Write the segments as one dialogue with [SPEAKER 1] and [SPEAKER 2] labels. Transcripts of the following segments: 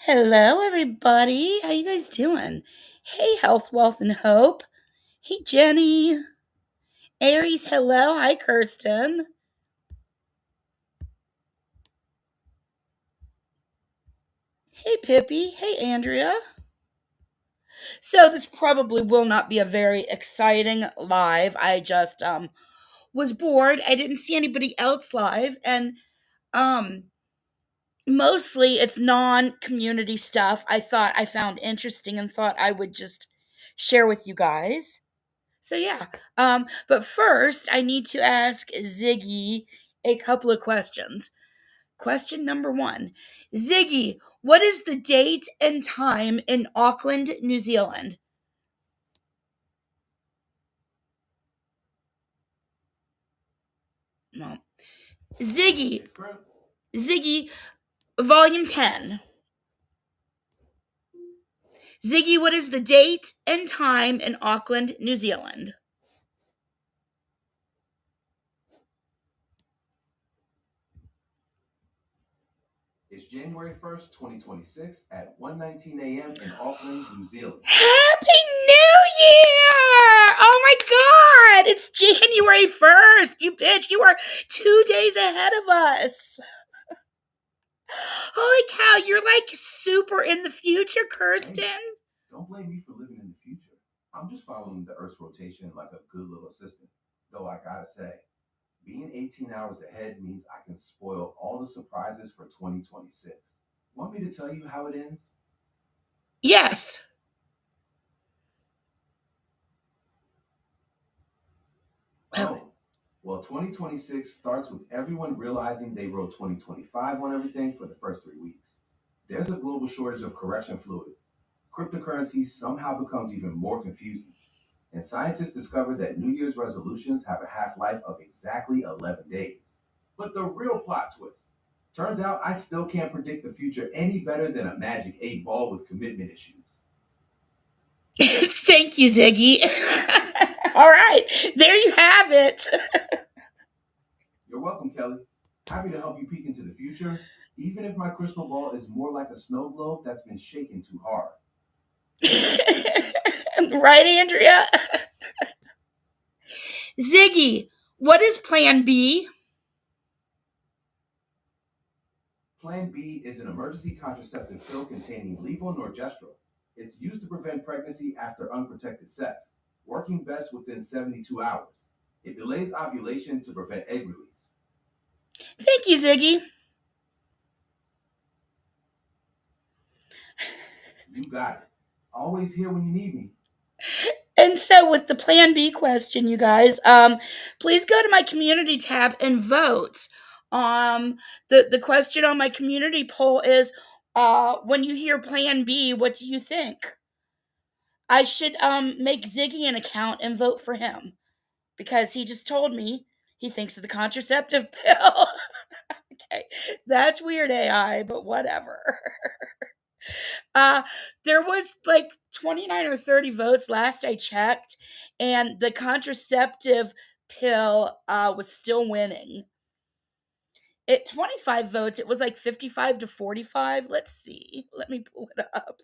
[SPEAKER 1] Hello, everybody. How you guys doing? Hey, Health, Wealth, and Hope. Hey, Jenny. Aries, hello. Hi, Kirsten. Hey, Pippi. Hey, Andrea. So this probably will not be a very exciting live. I just was bored. I didn't see anybody else live, and um mostly it's non-community stuff. I found interesting and thought I would just share with you guys. So yeah, but first I need to ask Ziggy a couple of questions. Question number one, Ziggy, what is the date and time in Auckland, New Zealand? Well, Ziggy, Ziggy, Volume 10. Ziggy, what is the date and time in Auckland, New Zealand?
[SPEAKER 2] It's January 1st, 2026 at 1:19 a.m. in Auckland, New Zealand.
[SPEAKER 1] Happy New Year! Oh my God! It's January 1st. You bitch, you are 2 days ahead of us. Holy cow, you're like super in the future, Kirsten.
[SPEAKER 2] Hey, don't blame me for living in the future. I'm just following the Earth's rotation like a good little assistant. Though I gotta say, being 18 hours ahead means I can spoil all the surprises for 2026. Want me to tell you how it ends?
[SPEAKER 1] Yes.
[SPEAKER 2] Oh, well, 2026 starts with everyone realizing they wrote 2025 on everything for the first 3 weeks. There's a global shortage of correction fluid. Cryptocurrency somehow becomes even more confusing. And scientists discovered that New Year's resolutions have a half life of exactly 11 days. But the real plot twist, turns out I still can't predict the future any better than a magic 8 ball with commitment issues.
[SPEAKER 1] Thank you, Ziggy. All right, there you have it.
[SPEAKER 2] You're welcome, Kelly. Happy to help you peek into the future, even if my crystal ball is more like a snow globe that's been shaken too hard.
[SPEAKER 1] Right, Andrea? Ziggy, what is Plan B?
[SPEAKER 2] Plan B is an emergency contraceptive pill containing levonorgestrel. It's used to prevent pregnancy after unprotected sex, working best within 72 hours. It delays ovulation to prevent egg release.
[SPEAKER 1] Thank you, Ziggy.
[SPEAKER 2] You got it. Always here when you need me.
[SPEAKER 1] And so, with the Plan B question, you guys, please go to my community tab and vote. The question on my community poll is, when you hear Plan B, what do you think? I should make Ziggy an account and vote for him because he just told me he thinks of the contraceptive pill. Okay, that's weird AI, but whatever. Uh, there was like 29 or 30 votes last I checked, and the contraceptive pill was still winning. At 25 votes, it was like 55 to 45. Let's see. Let me pull it up.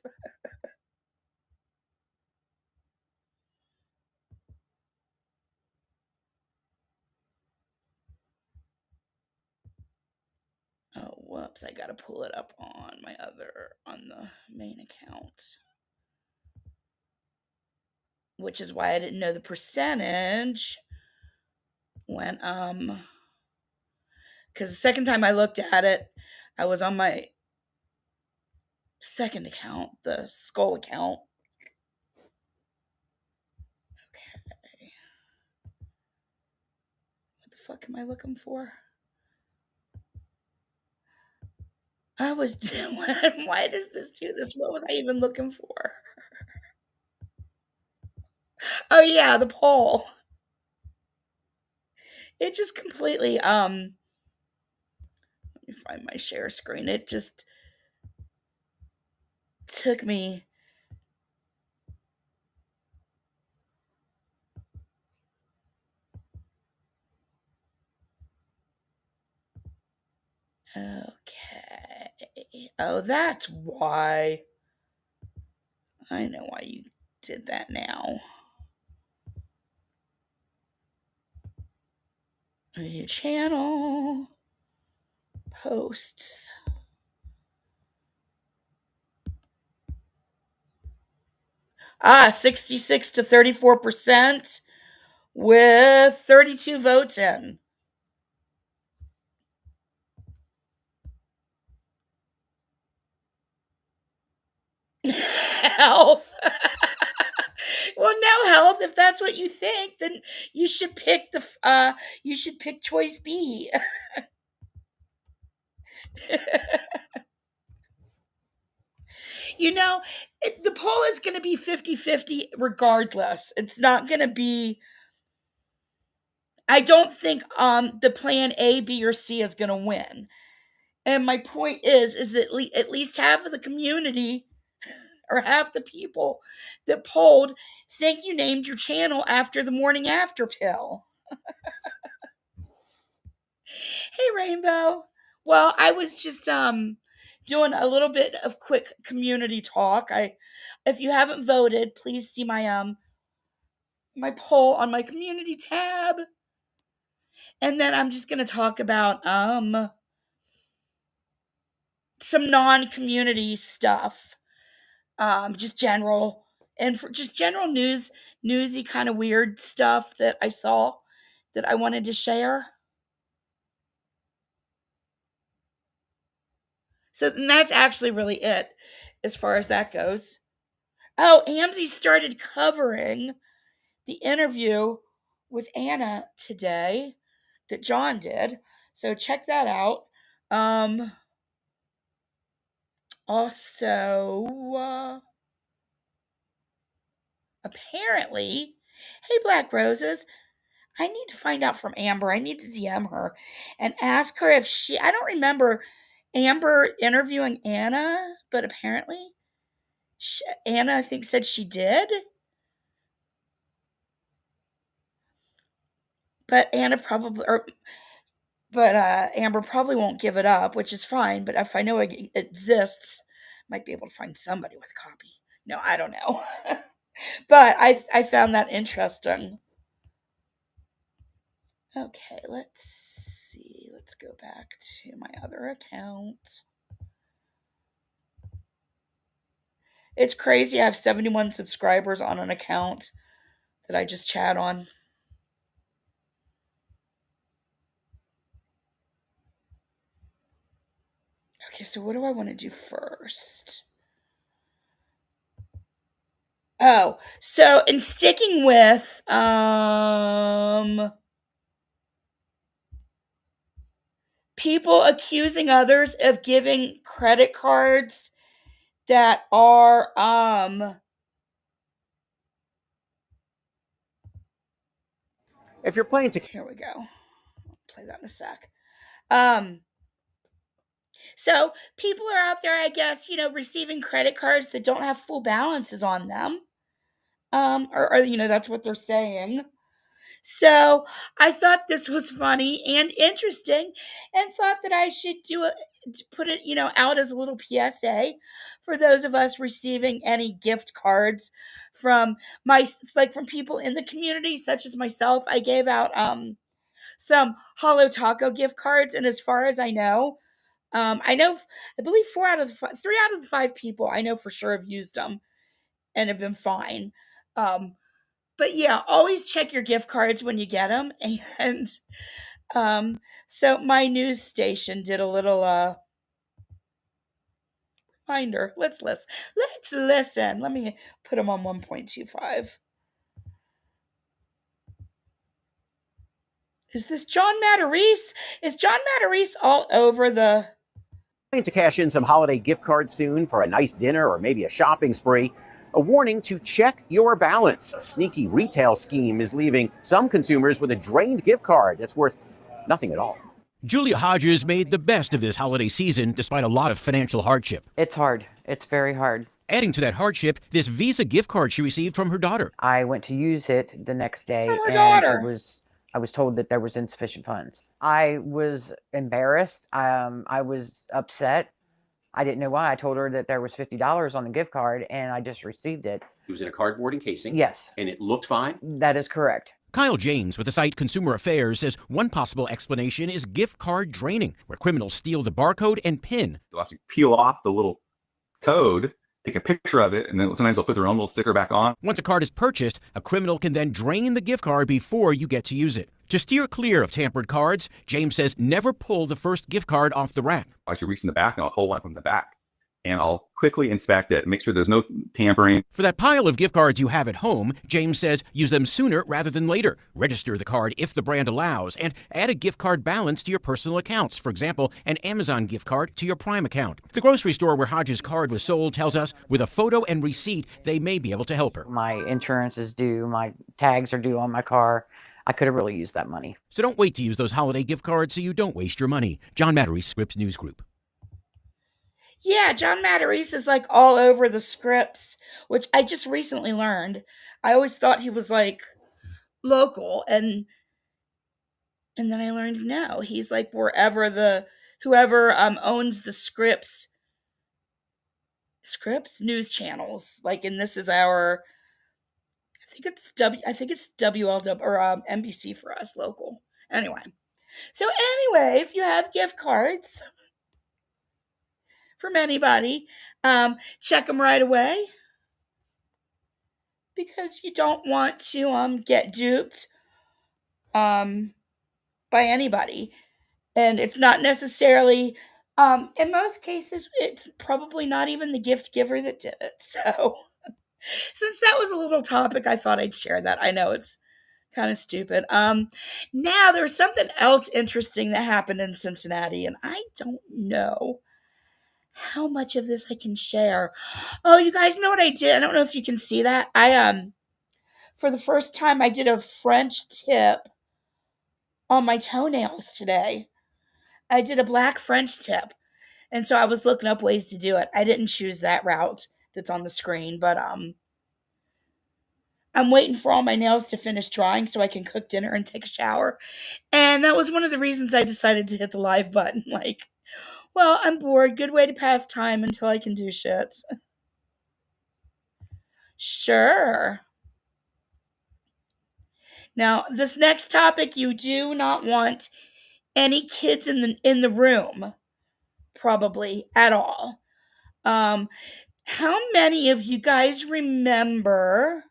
[SPEAKER 1] Oh, whoops. I got to pull it up on on the main account. Which is why I didn't know the percentage when, because the second time I looked at it, I was on my second account, the Skull account. Okay. What the fuck am I looking for? I was doing. Why does this do this? What was I even looking for? Oh yeah, the poll. It just completely let me find my share screen. It just took me. Okay. Oh, that's why. I know why you did that now. New channel. Posts. Ah, 66 to 34% with 32 votes in. Health. Well, no health. If that's what you think, then you should pick you should pick choice B. You know, the poll is going to be 50-50 regardless. It's not going to be, I don't think the plan A, B, or C is going to win. And my point is that at least half of the community or half the people that polled think you named your channel after the morning after pill. Hey, Rainbow. Well, I was just doing a little bit of quick community talk. If you haven't voted, please see my poll on my community tab. And then I'm just going to talk about some non-community stuff. Just general and for just general newsy kind of weird stuff that I saw that I wanted to share. So that's actually really it as far as that goes. Oh, Amzy started covering the interview with Anna today that John did. So check that out. Also, apparently, hey, Black Roses, I need to find out from Amber. I need to DM her and ask her if I don't remember Amber interviewing Anna, but apparently Anna, I think, said she did. But Amber probably won't give it up, which is fine. But if I know it exists, might be able to find somebody with a copy. No, I don't know. But I found that interesting. Okay, let's see. Let's go back to my other account. It's crazy. I have 71 subscribers on an account that I just chat on. Okay, so what do I want to do first? Oh, so in sticking with people accusing others of giving credit cards that are
[SPEAKER 2] If you're playing to
[SPEAKER 1] here we go. I'll play that in a sec. Um so people are out there, I guess, receiving credit cards that don't have full balances on them. Or that's what they're saying. So I thought this was funny and interesting, and thought that I should put it, out as a little PSA for those of us receiving any gift cards from it's like from people in the community, such as myself. I gave out some Holo Taco gift cards, and as far as I know, I believe 3 out of the 5 people I know for sure have used them and have been fine. But yeah, always check your gift cards when you get them. And so my news station did a little reminder. Let's listen. Let's listen. Let me put them on 1.25. Is this John Matarese? Is John Matarese all over the?
[SPEAKER 2] to cash in some holiday gift cards soon for a nice dinner or maybe a shopping spree, a warning to check your balance. A sneaky retail scheme is leaving some consumers with a drained gift card that's worth nothing at all.
[SPEAKER 3] Julia Hodges made the best of this holiday season despite a lot of financial hardship.
[SPEAKER 4] It's hard. It's very hard.
[SPEAKER 3] Adding to that hardship, this Visa gift card she received from her daughter.
[SPEAKER 4] I went to use it the next day,
[SPEAKER 1] From her
[SPEAKER 4] and
[SPEAKER 1] daughter.
[SPEAKER 4] I was told that there was insufficient funds. I was embarrassed. I was upset. I didn't know why. I told her that there was $50 on the gift card, and I just received it.
[SPEAKER 5] It was in a cardboard encasing.
[SPEAKER 4] Yes.
[SPEAKER 5] And it looked fine?
[SPEAKER 4] That is correct.
[SPEAKER 3] Kyle James with the site Consumer Affairs says one possible explanation is gift card draining, where criminals steal the barcode and PIN.
[SPEAKER 6] They'll have to peel off the little code, take a picture of it, and then sometimes they'll put their own little sticker back on.
[SPEAKER 3] Once a card is purchased, a criminal can then drain the gift card before you get to use it. To steer clear of tampered cards, James says never pull the first gift card off the rack.
[SPEAKER 6] I should reach in the back and I'll pull one from the back. And I'll quickly inspect it, make sure there's no tampering.
[SPEAKER 3] For that pile of gift cards you have at home, James says use them sooner rather than later. Register the card if the brand allows, and add a gift card balance to your personal accounts. For example, an Amazon gift card to your Prime account. The grocery store where Hodges' card was sold tells us with a photo and receipt, they may be able to help her.
[SPEAKER 4] My insurance is due. My tags are due on my car. I could have really used that money.
[SPEAKER 3] So don't wait to use those holiday gift cards so you don't waste your money. John Mattery, Scripps News Group.
[SPEAKER 1] Yeah, John Matarese is like all over the Scripps, which I just recently learned. I always thought he was like local, and then I learned no, he's like wherever whoever owns the Scripps news channels. Like, and this is our, I think it's WLW or NBC for us local. Anyway, if you have gift cards from anybody, check them right away, because you don't want to get duped by anybody. And it's not necessarily, in most cases, it's probably not even the gift giver that did it. So, since that was a little topic, I thought I'd share that. I know it's kind of stupid. Now there was something else interesting that happened in Cincinnati, and I don't know how much of this I can share. Oh, you guys know what I did? I don't know if you can see that. I for the first time I did a French tip on my toenails today. I did a black French tip. And so I was looking up ways to do it. I didn't choose that route that's on the screen, but I'm waiting for all my nails to finish drying so I can cook dinner and take a shower. And that was one of the reasons I decided to hit the live button. Like, well, I'm bored. Good way to pass time until I can do shit. Sure. Now, this next topic, you do not want any kids in the room, probably at all. How many of you guys remember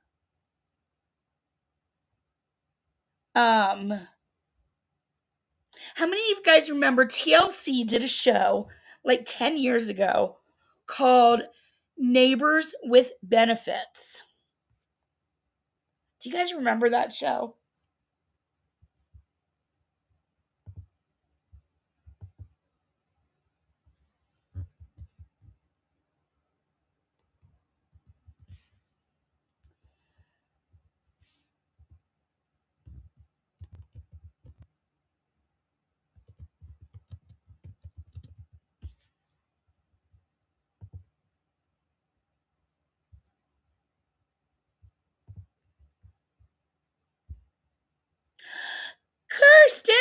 [SPEAKER 1] how many of you guys remember TLC did a show like 10 years ago called Neighbors with Benefits? Do you guys remember that show? Kirsten!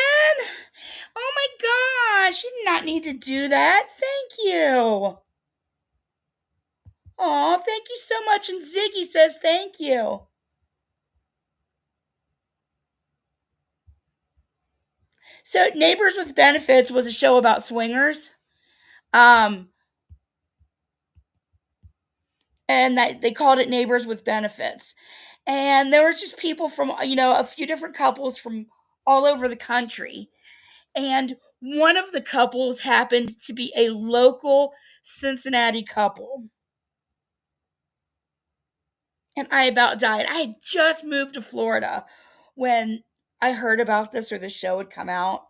[SPEAKER 1] Oh my gosh, you did not need to do that. Thank you. Oh, thank you so much. And Ziggy says thank you. So, Neighbors with Benefits was a show about swingers. And they called it Neighbors with Benefits. And there was just people from, a few different couples from all over the country. And one of the couples happened to be a local Cincinnati couple. And I about died. I had just moved to Florida when I heard about this or the show had come out.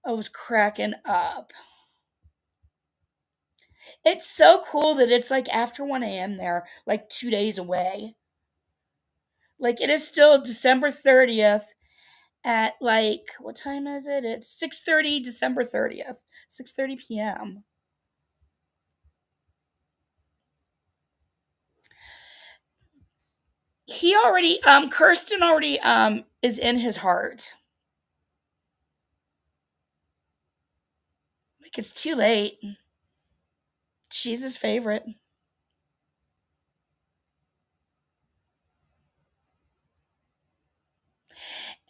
[SPEAKER 1] I was cracking up. It's so cool that it's like after 1 a.m. there, like 2 days away. Like, it is still December 30th at like, what time is it? It's 6:30 December 30th, 6:30 p.m. Kirsten already is in his heart. Like, it's too late. She's his favorite.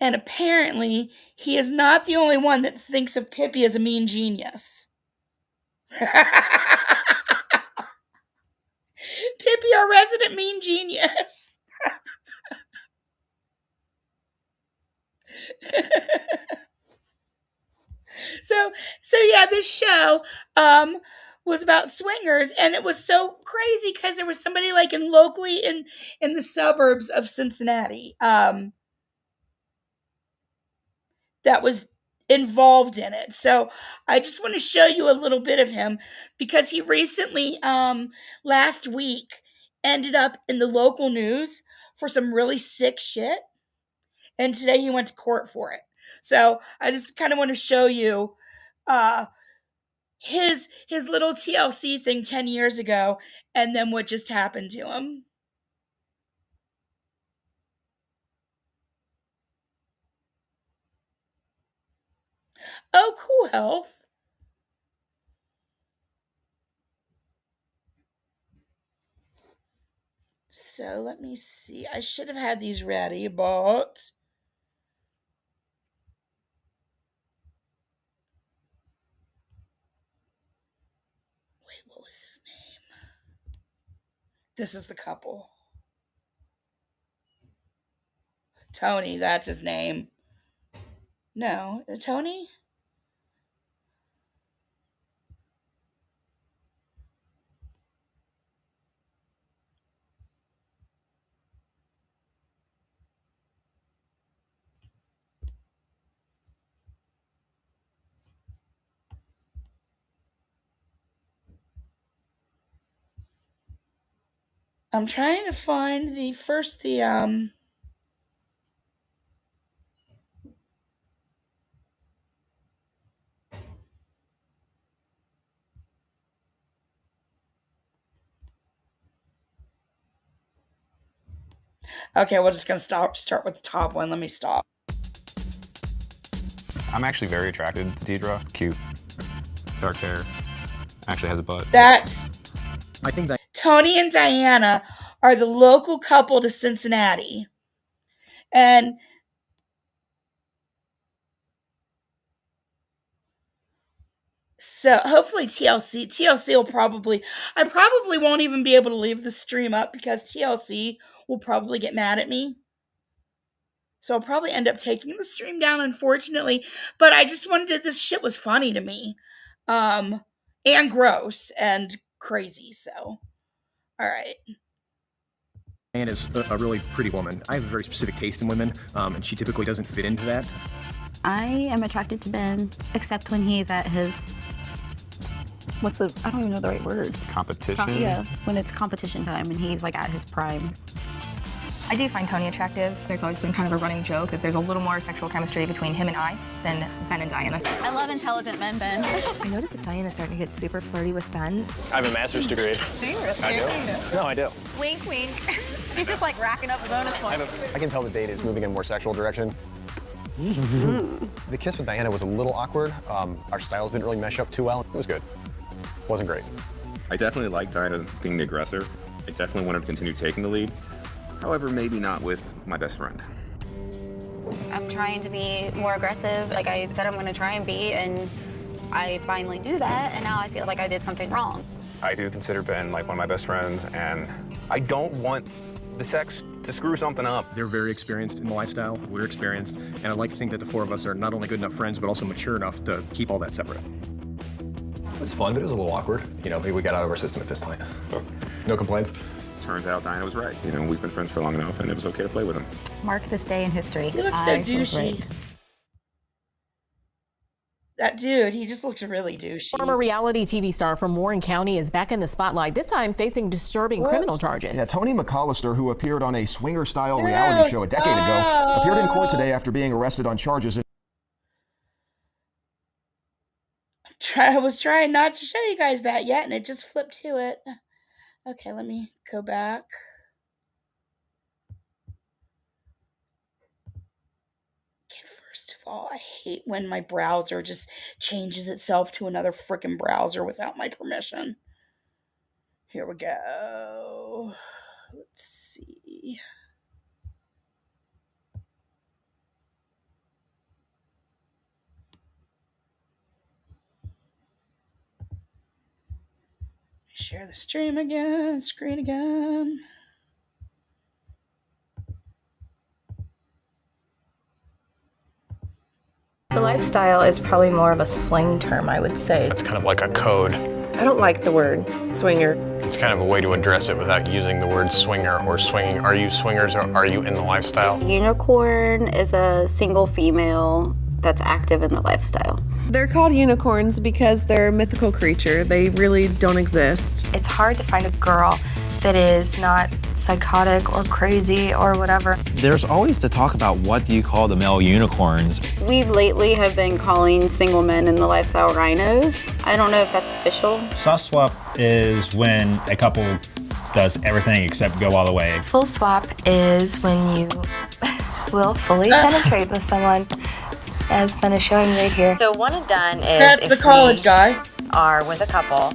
[SPEAKER 1] And apparently, he is not the only one that thinks of Pippi as a mean genius. Pippi, our resident mean genius. So yeah, this show was about swingers, and it was so crazy because there was somebody like locally in the suburbs of Cincinnati that was involved in it. So I just want to show you a little bit of him because he recently last week ended up in the local news for some really sick shit, and today he went to court for it. So I just kind of want to show you his little TLC thing 10 years ago and then what just happened to him. Oh, cool, Health. So let me see. I should have had these ready, but wait, what was his name? This is the couple. Tony, that's his name. No, Tony? I'm trying to find the Okay, we're just gonna start with the top one. Let me stop.
[SPEAKER 7] I'm actually very attracted to Deidre. Cute, dark hair, actually has a butt.
[SPEAKER 8] I think that
[SPEAKER 1] Tony and Diana are the local couple to Cincinnati. And so hopefully TLC will probably, I probably won't even be able to leave the stream up because TLC will probably get mad at me. So I'll probably end up taking the stream down, unfortunately. But I just wanted to, this shit was funny to me. And gross and crazy. So, all right.
[SPEAKER 8] Anne is a really pretty woman. I have a very specific taste in women, and she typically doesn't fit into that.
[SPEAKER 9] I am attracted to Ben, except when he's at his, I don't even know the right word.
[SPEAKER 7] Competition?
[SPEAKER 9] Yeah, when it's competition time and he's like at his prime.
[SPEAKER 10] I do find Tony attractive. There's always been kind of a running joke that there's a little more sexual chemistry between him and I than Ben and Diana.
[SPEAKER 9] I love intelligent men, Ben.
[SPEAKER 10] I noticed that Diana's starting to get super flirty with Ben.
[SPEAKER 11] I have a master's degree.
[SPEAKER 10] Do you really?
[SPEAKER 11] I do. No, I do.
[SPEAKER 9] Wink, wink. He's just like racking up bonus points.
[SPEAKER 11] I can tell the date is moving in a more sexual direction. The kiss with Diana was a little awkward. Our styles didn't really mesh up too well. It was good. Wasn't great.
[SPEAKER 6] I definitely liked Diana being the aggressor. I definitely wanted to continue taking the lead. However, maybe not with my best friend.
[SPEAKER 9] I'm trying to be more aggressive, like I said I'm going to try and be, and I finally do that, and now I feel like I did something wrong.
[SPEAKER 7] I do consider Ben like one of my best friends, and I don't want the sex to screw something up.
[SPEAKER 8] They're very experienced in the lifestyle. We're experienced, and I'd like to think that the four of us are not only good enough friends, but also mature enough to keep all that separate.
[SPEAKER 11] It was fun, but it was a little awkward. You know, maybe we got out of our system at this point. No complaints.
[SPEAKER 6] Turns out Diana was right. You know, we've been friends for long enough, and it was okay to play with him.
[SPEAKER 9] Mark this day in history.
[SPEAKER 1] He looks so douchey. That dude, he just looks really douchey.
[SPEAKER 12] Former reality TV star from Warren County is back in the spotlight, this time facing disturbing criminal charges.
[SPEAKER 13] Yeah, Tony McCollister, who appeared on a swinger-style reality show a decade ago, appeared in court today after being arrested on charges.
[SPEAKER 1] I was trying not to show you guys that yet, and it just flipped to it. Okay, let me go back. Okay, first of all, I hate when my browser just changes itself to another freaking browser without my permission. Here we go. Let's see. Share the screen again.
[SPEAKER 10] The lifestyle is probably more of a slang term, I would say.
[SPEAKER 11] It's kind of like a code.
[SPEAKER 14] I don't like the word swinger.
[SPEAKER 11] It's kind of a way to address it without using the word swinger or swinging. Are you swingers or are you in the lifestyle?
[SPEAKER 9] Unicorn is a single female that's active in the lifestyle.
[SPEAKER 14] They're called unicorns because they're a mythical creature. They really don't exist.
[SPEAKER 10] It's hard to find a girl that is not psychotic or crazy or whatever.
[SPEAKER 15] There's always the talk about what do you call the male unicorns.
[SPEAKER 9] We lately have been calling single men in the lifestyle rhinos. I don't know if that's official.
[SPEAKER 16] Soft swap is when a couple does everything except go all the way.
[SPEAKER 10] Full swap is when you will fully penetrate with someone, as Ben is showing right here.
[SPEAKER 4] So one and done is
[SPEAKER 1] That's the college guy.
[SPEAKER 4] Are with a couple,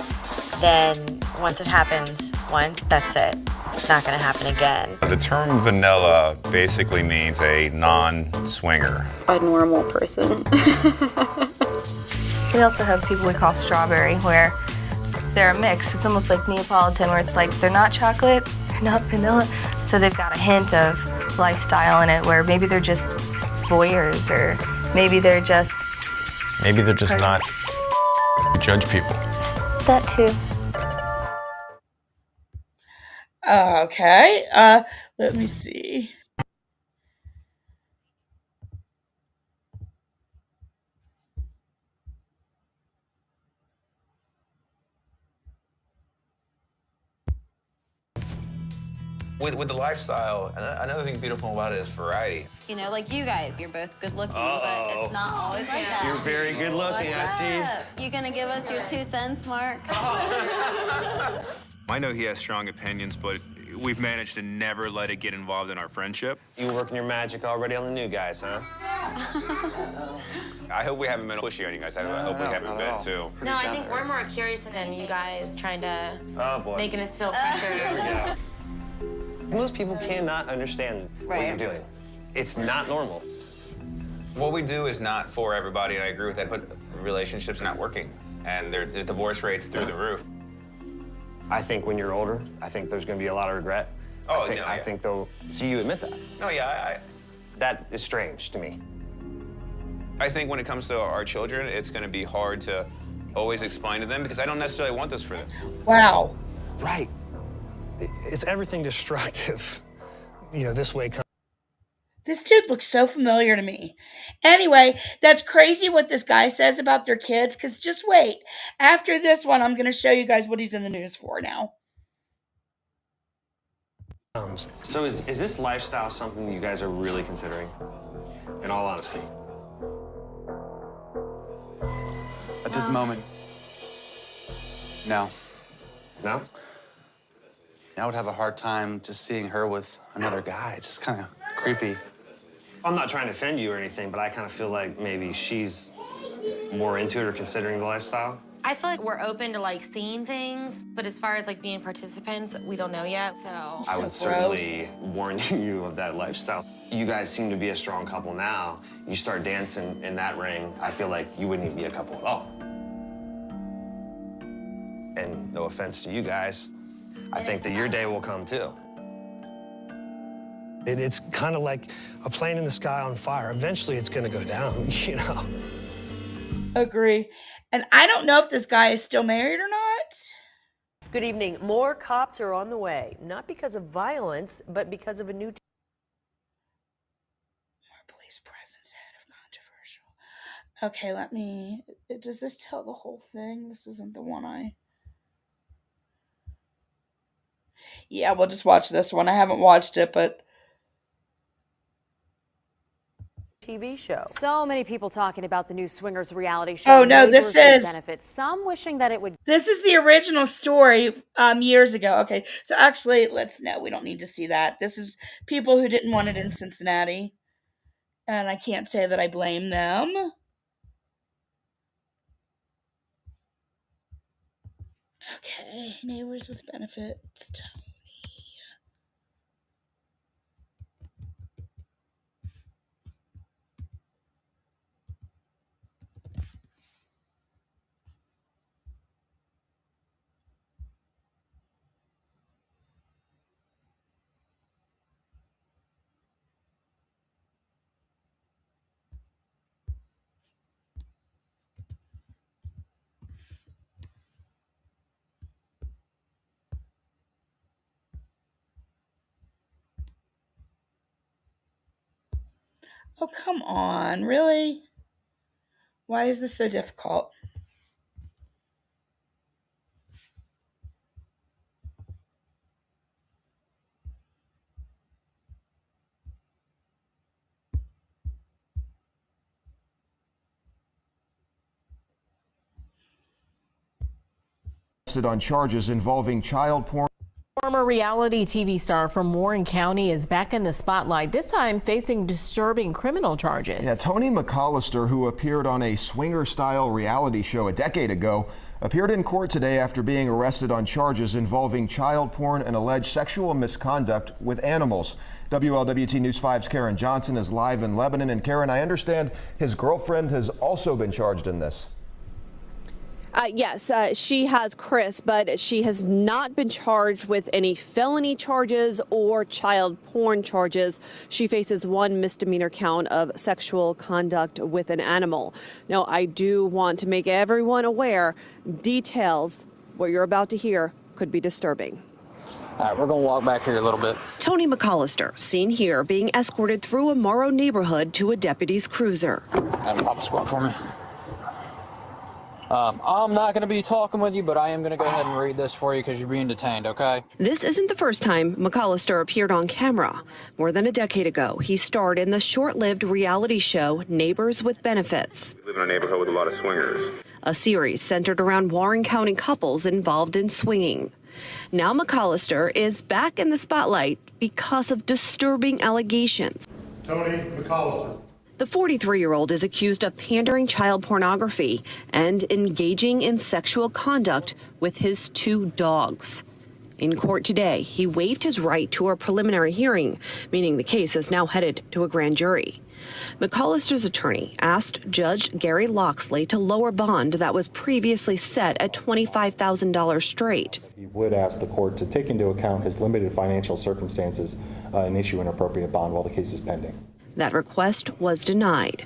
[SPEAKER 4] then once it happens once, that's it. It's not going to happen again.
[SPEAKER 6] The term vanilla basically means a non-swinger.
[SPEAKER 9] A normal person.
[SPEAKER 10] We also have people we call strawberry, where they're a mix. It's almost like Neapolitan, where it's like they're not chocolate, they're not vanilla, so they've got a hint of lifestyle in it, where maybe they're just voyeurs, or maybe they're just
[SPEAKER 11] not judge people.
[SPEAKER 10] that too.
[SPEAKER 1] Okay. Let me see.
[SPEAKER 17] With the lifestyle, another thing beautiful about it is variety.
[SPEAKER 9] You know, like you guys, you're both good looking, but it's not always like that.
[SPEAKER 17] You're very good looking,
[SPEAKER 9] What's
[SPEAKER 17] I
[SPEAKER 9] up? You gonna give us your 2 cents, Mark?
[SPEAKER 6] I know he has strong opinions, but we've managed to never let it get involved in our friendship.
[SPEAKER 17] You working your magic already on the new guys, huh?
[SPEAKER 6] I hope we haven't been pushy on you guys. I hope we haven't been too.
[SPEAKER 18] No, I think we're more curious than you guys trying to making us feel pressure.
[SPEAKER 17] Most people cannot understand what you're doing. It's not normal.
[SPEAKER 6] What we do is not for everybody, and I agree with that, but relationships are not working, and the divorce rates through the roof.
[SPEAKER 17] I think when you're older, I think there's going to be a lot of regret.
[SPEAKER 6] Oh,
[SPEAKER 17] I think they'll. So you admit that?
[SPEAKER 6] No, yeah,
[SPEAKER 17] That is strange to me.
[SPEAKER 6] I think when it comes to our children, it's going to be hard to always explain to them because I don't necessarily want this for them.
[SPEAKER 1] Wow.
[SPEAKER 17] Right.
[SPEAKER 19] It's everything destructive. You know, this way.
[SPEAKER 1] This dude looks so familiar to me. Anyway, that's crazy what this guy says about their kids, because just wait. After this one, I'm going to show you guys what he's in the news for now.
[SPEAKER 17] So is this lifestyle something you guys are really considering? In all honesty.
[SPEAKER 20] At this moment, no.
[SPEAKER 17] No?
[SPEAKER 20] I would have a hard time just seeing her with another guy. It's just kind of creepy.
[SPEAKER 17] I'm not trying to offend you or anything, but I kind of feel like maybe she's more into it or considering the lifestyle.
[SPEAKER 18] I feel like we're open to like seeing things, but as far as like being participants, we don't know yet. So
[SPEAKER 17] I would certainly warn you of that lifestyle. You guys seem to be a strong couple now. You start dancing in that ring, I feel like you wouldn't even be a couple at all. And no offense to you guys, I think that your day will come too.
[SPEAKER 19] It's kind of like a plane in the sky on fire. Eventually, it's going to go down, you know.
[SPEAKER 1] Agree. And I don't know if this guy is still married or not.
[SPEAKER 21] Good evening. More cops are on the way, not because of violence, but because of a new...
[SPEAKER 1] More police presence ahead of controversial. Okay, let me... Does this tell the whole thing? This isn't the one I... Yeah, we'll just watch this one. I haven't watched it, but...
[SPEAKER 21] TV show.
[SPEAKER 22] So many people talking about the new Swingers reality show.
[SPEAKER 1] Oh no, this is
[SPEAKER 22] benefits. Some wishing that it would.
[SPEAKER 1] This is the original story years ago. Okay, so actually, we don't need to see that. This is people who didn't want it in Cincinnati, and I can't say that I blame them. Okay, neighbors with benefits. Oh, come on, really? Why is this so difficult?
[SPEAKER 13] On charges involving child porn.
[SPEAKER 12] Former reality TV star from Warren County is back in the spotlight, this time facing disturbing criminal charges.
[SPEAKER 13] Yeah, Tony McAllister, who appeared on a swinger-style reality show a decade ago, appeared in court today after being arrested on charges involving child porn and alleged sexual misconduct with animals. WLWT News 5's Karen Johnson is live in Lebanon. And Karen, I understand his girlfriend has also been charged in this.
[SPEAKER 22] Yes, she has Chris, but she has not been charged with any felony charges or child porn charges. She faces one misdemeanor count of sexual conduct with an animal. Now, I do want to make everyone aware, details, what you're about to hear, could be disturbing.
[SPEAKER 2] All right, we're going to walk back here a little bit.
[SPEAKER 5] Tony McAllister, seen here being escorted through a Morrow neighborhood to a deputy's cruiser.
[SPEAKER 2] Have a pop squat for me. I'm not going to be talking with you, but I am going to go ahead and read this for you because you're being detained, okay?
[SPEAKER 5] This isn't the first time McAllister appeared on camera. More than a decade ago, he starred in the short-lived reality show Neighbors with Benefits.
[SPEAKER 7] We live in a neighborhood with a lot of swingers.
[SPEAKER 5] A series centered around Warren County couples involved in swinging. Now McAllister is back in the spotlight because of disturbing allegations.
[SPEAKER 23] Tony McAllister.
[SPEAKER 5] The 43-year-old is accused of pandering child pornography and engaging in sexual conduct with his two dogs. In court today, he waived his right to a preliminary hearing, meaning the case is now headed to a grand jury. McAllister's attorney asked Judge Gary Loxley to lower bond that was previously set at $25,000 straight.
[SPEAKER 24] He would ask the court to take into account his limited financial circumstances and issue an appropriate bond while the case is pending.
[SPEAKER 5] That request was denied.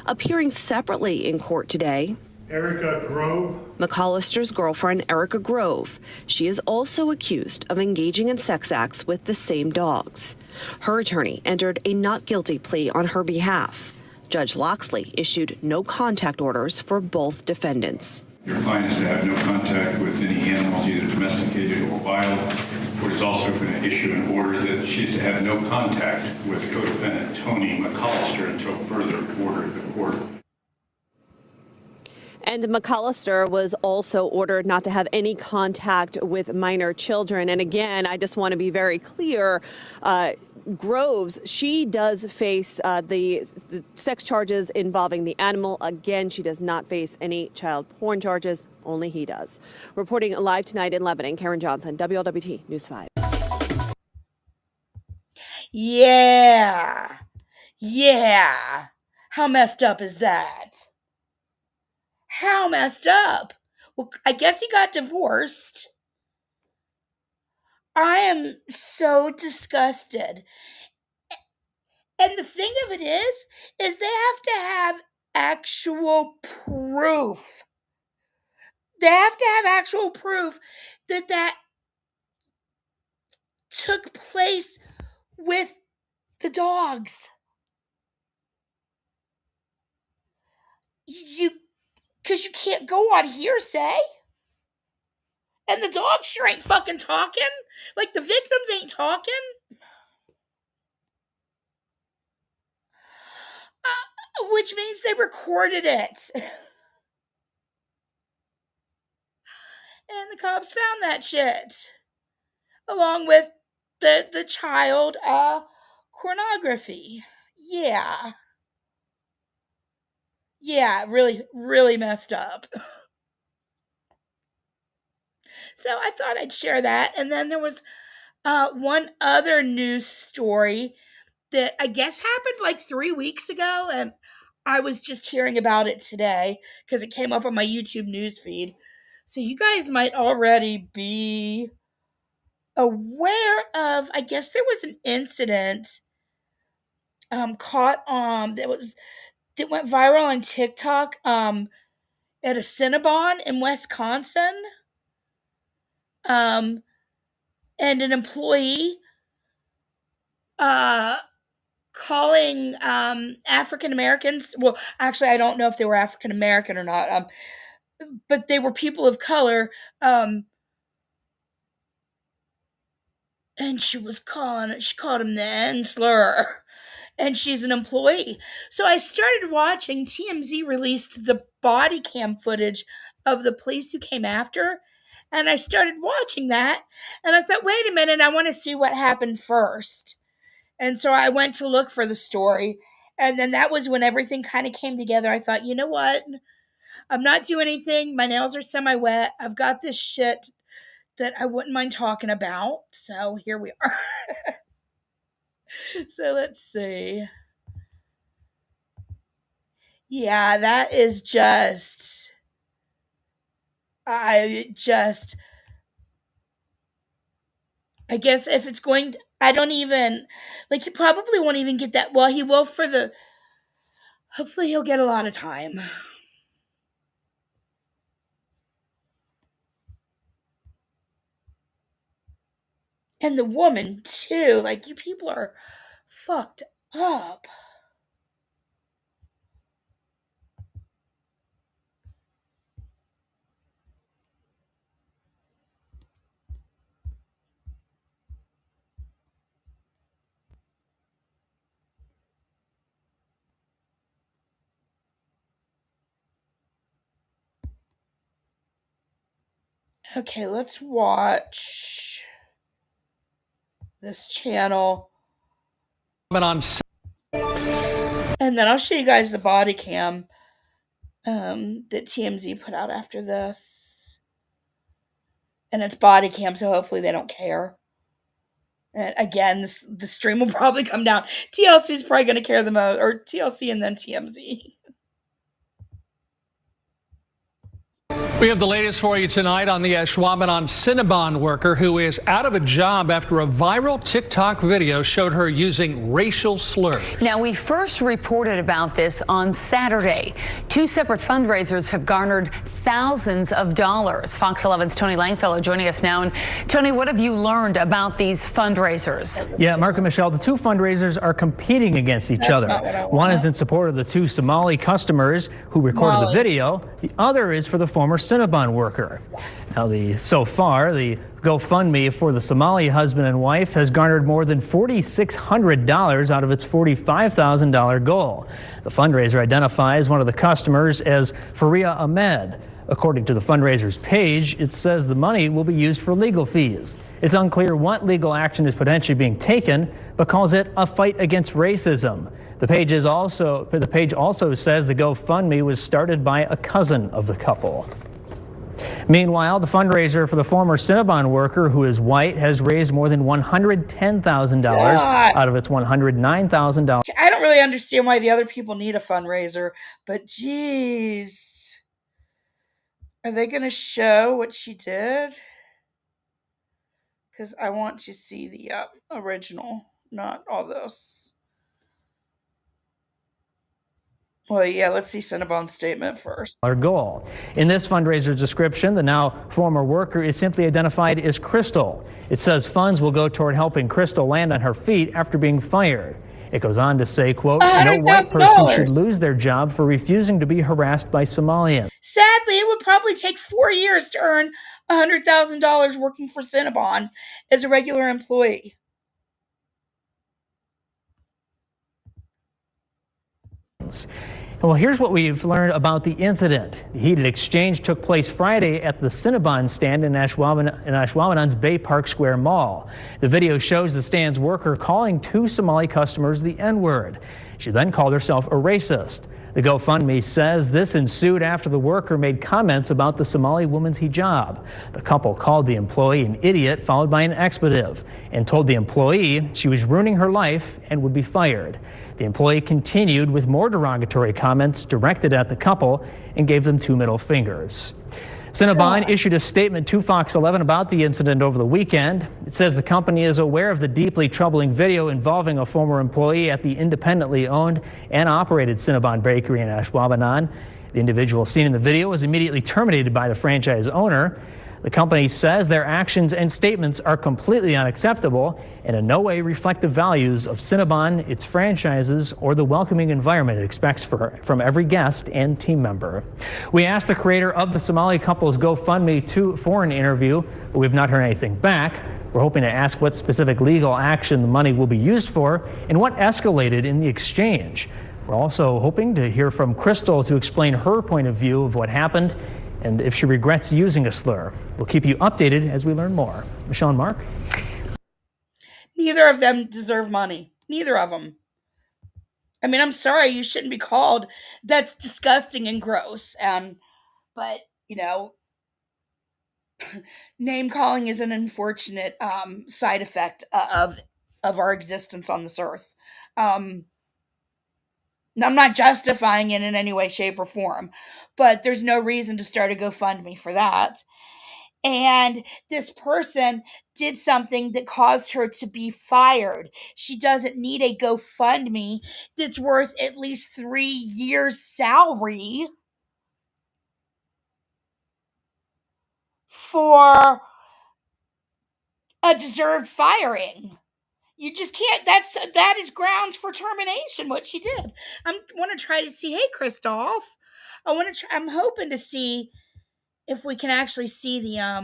[SPEAKER 5] Appearing separately in court today,
[SPEAKER 23] Erica Grove.
[SPEAKER 5] McAllister's girlfriend, Erica Grove. She is also accused of engaging in sex acts with the same dogs. Her attorney entered a not guilty plea on her behalf. Judge Loxley issued no contact orders for both defendants.
[SPEAKER 25] Your client is to have no contact with any animals, either domesticated or wild. The court is also going to issue an order that she is to have no contact with co-defendant Tony McAllister until further order of the court.
[SPEAKER 22] And McAllister was also ordered not to have any contact with minor children. And again, I just want to be very clear. Groves, she does face the sex charges involving the animal. Again, she does not face any child porn charges. Only he does. Reporting live tonight in Lebanon, Karen Johnson, WLWT News 5.
[SPEAKER 1] Yeah. Yeah. How messed up is that? How messed up? Well, I guess he got divorced. I am so disgusted. And the thing of it is they have to have actual proof. They have to have actual proof that that took place with the dogs. Because you can't go on hearsay. And the dogs sure ain't fucking talking. Like, the victims ain't talking. Which means they recorded it. And the cops found that shit. Along with the child pornography. Yeah. Yeah, really, really messed up. So I thought I'd share that. And then there was one other news story that I guess happened like 3 weeks ago, and I was just hearing about it today because it came up on my YouTube news feed. So you guys might already be aware of, I guess there was an incident caught that went viral on TikTok at a Cinnabon in Wisconsin. And an employee calling African Americans. Well, actually, I don't know if they were African American or not, but they were people of color. And she called him the N slur. And she's an employee. So I started watching. TMZ released the body cam footage of the police who came after. And I started watching that. And I thought, wait a minute, I want to see what happened first. And so I went to look for the story. And then that was when everything kind of came together. I thought, you know what? I'm not doing anything. My nails are semi-wet. I've got this shit that I wouldn't mind talking about. So here we are. So let's see. Yeah, that is just... I guess if it's going to, I don't even, like, he probably won't even get that. Well, he will hopefully he'll get a lot of time. And the woman, too. Like, you people are fucked up. Okay, let's watch this channel. And then I'll show you guys the body cam that TMZ put out after this. And it's body cam, so hopefully they don't care. And again, the stream will probably come down. TLC is probably going to care the most, or TLC and then TMZ.
[SPEAKER 3] We have the latest for you tonight on the Ashwaubenon Cinnabon worker who is out of a job after a viral TikTok video showed her using racial slurs.
[SPEAKER 8] Now, we first reported about this on Saturday. 2 separate fundraisers have garnered thousands of dollars. Fox 11's Tony Langfellow joining us now. And Tony, what have you learned about these fundraisers?
[SPEAKER 14] Yeah, Mark and Michelle, the 2 fundraisers are competing against each other. One is in support of the 2 Somali customers who recorded the video. The other is for the former Cinnabon worker. Now, so far, the GoFundMe for the Somali husband and wife has garnered more than $4,600 out of its $45,000 goal. The fundraiser identifies one of the customers as Faria Ahmed. According to the fundraiser's page, it says the money will be used for legal fees. It's unclear what legal action is potentially being taken, but calls it a fight against racism. The page also says the GoFundMe was started by a cousin of the couple. Meanwhile, the fundraiser for the former Cinnabon worker, who is white, has raised more than $110,000 out of its $109,000.
[SPEAKER 1] I don't really understand why the other people need a fundraiser, but geez. Are they going to show what she did? Because I want to see the original, not all this. Well, yeah, let's see Cinnabon's statement first.
[SPEAKER 14] Our goal. In this fundraiser description, the now former worker is simply identified as Crystal. It says funds will go toward helping Crystal land on her feet after being fired. It goes on to say, quote, no white person should lose their job for refusing to be harassed by Somalians.
[SPEAKER 1] Sadly, it would probably take 4 years to earn $100,000 working for Cinnabon as a regular employee.
[SPEAKER 14] Well, here's what we've learned about the incident. The heated exchange took place Friday at the Cinnabon stand in Ashwaubenon's Bay Park Square Mall. The video shows the stand's worker calling 2 Somali customers the N-word. She then called herself a racist. The GoFundMe says this ensued after the worker made comments about the Somali woman's hijab. The couple called the employee an idiot, followed by an expletive, and told the employee she was ruining her life and would be fired. The employee continued with more derogatory comments directed at the couple and gave them 2 middle fingers. Cinnabon issued a statement to Fox 11 about the incident over the weekend. It says the company is aware of the deeply troubling video involving a former employee at the independently owned and operated Cinnabon Bakery in Ashwaubenon. The individual seen in the video was immediately terminated by the franchise owner. The company says their actions and statements are completely unacceptable and in no way reflect the values of Cinnabon, its franchises, or the welcoming environment it expects from every guest and team member. We asked the creator of the Somali couple's GoFundMe for an interview, but we've not heard anything back. We're hoping to ask what specific legal action the money will be used for and what escalated in the exchange. We're also hoping to hear from Crystal to explain her point of view of what happened and if she regrets using a slur. We'll keep you updated as we learn more. Michelle and Mark?
[SPEAKER 1] Neither of them deserve money. Neither of them. I mean, I'm sorry, you shouldn't be called. That's disgusting and gross. But, you know, name calling is an unfortunate side effect of our existence on this earth. Now, I'm not justifying it in any way, shape, or form, but there's no reason to start a GoFundMe for that. And this person did something that caused her to be fired. She doesn't need a GoFundMe that's worth at least 3 years' salary for a deserved firing. You just can't. That is grounds for termination. What she did. I want to try to see. Hey, Christoph. I want to. I'm hoping to see if we can actually see the Let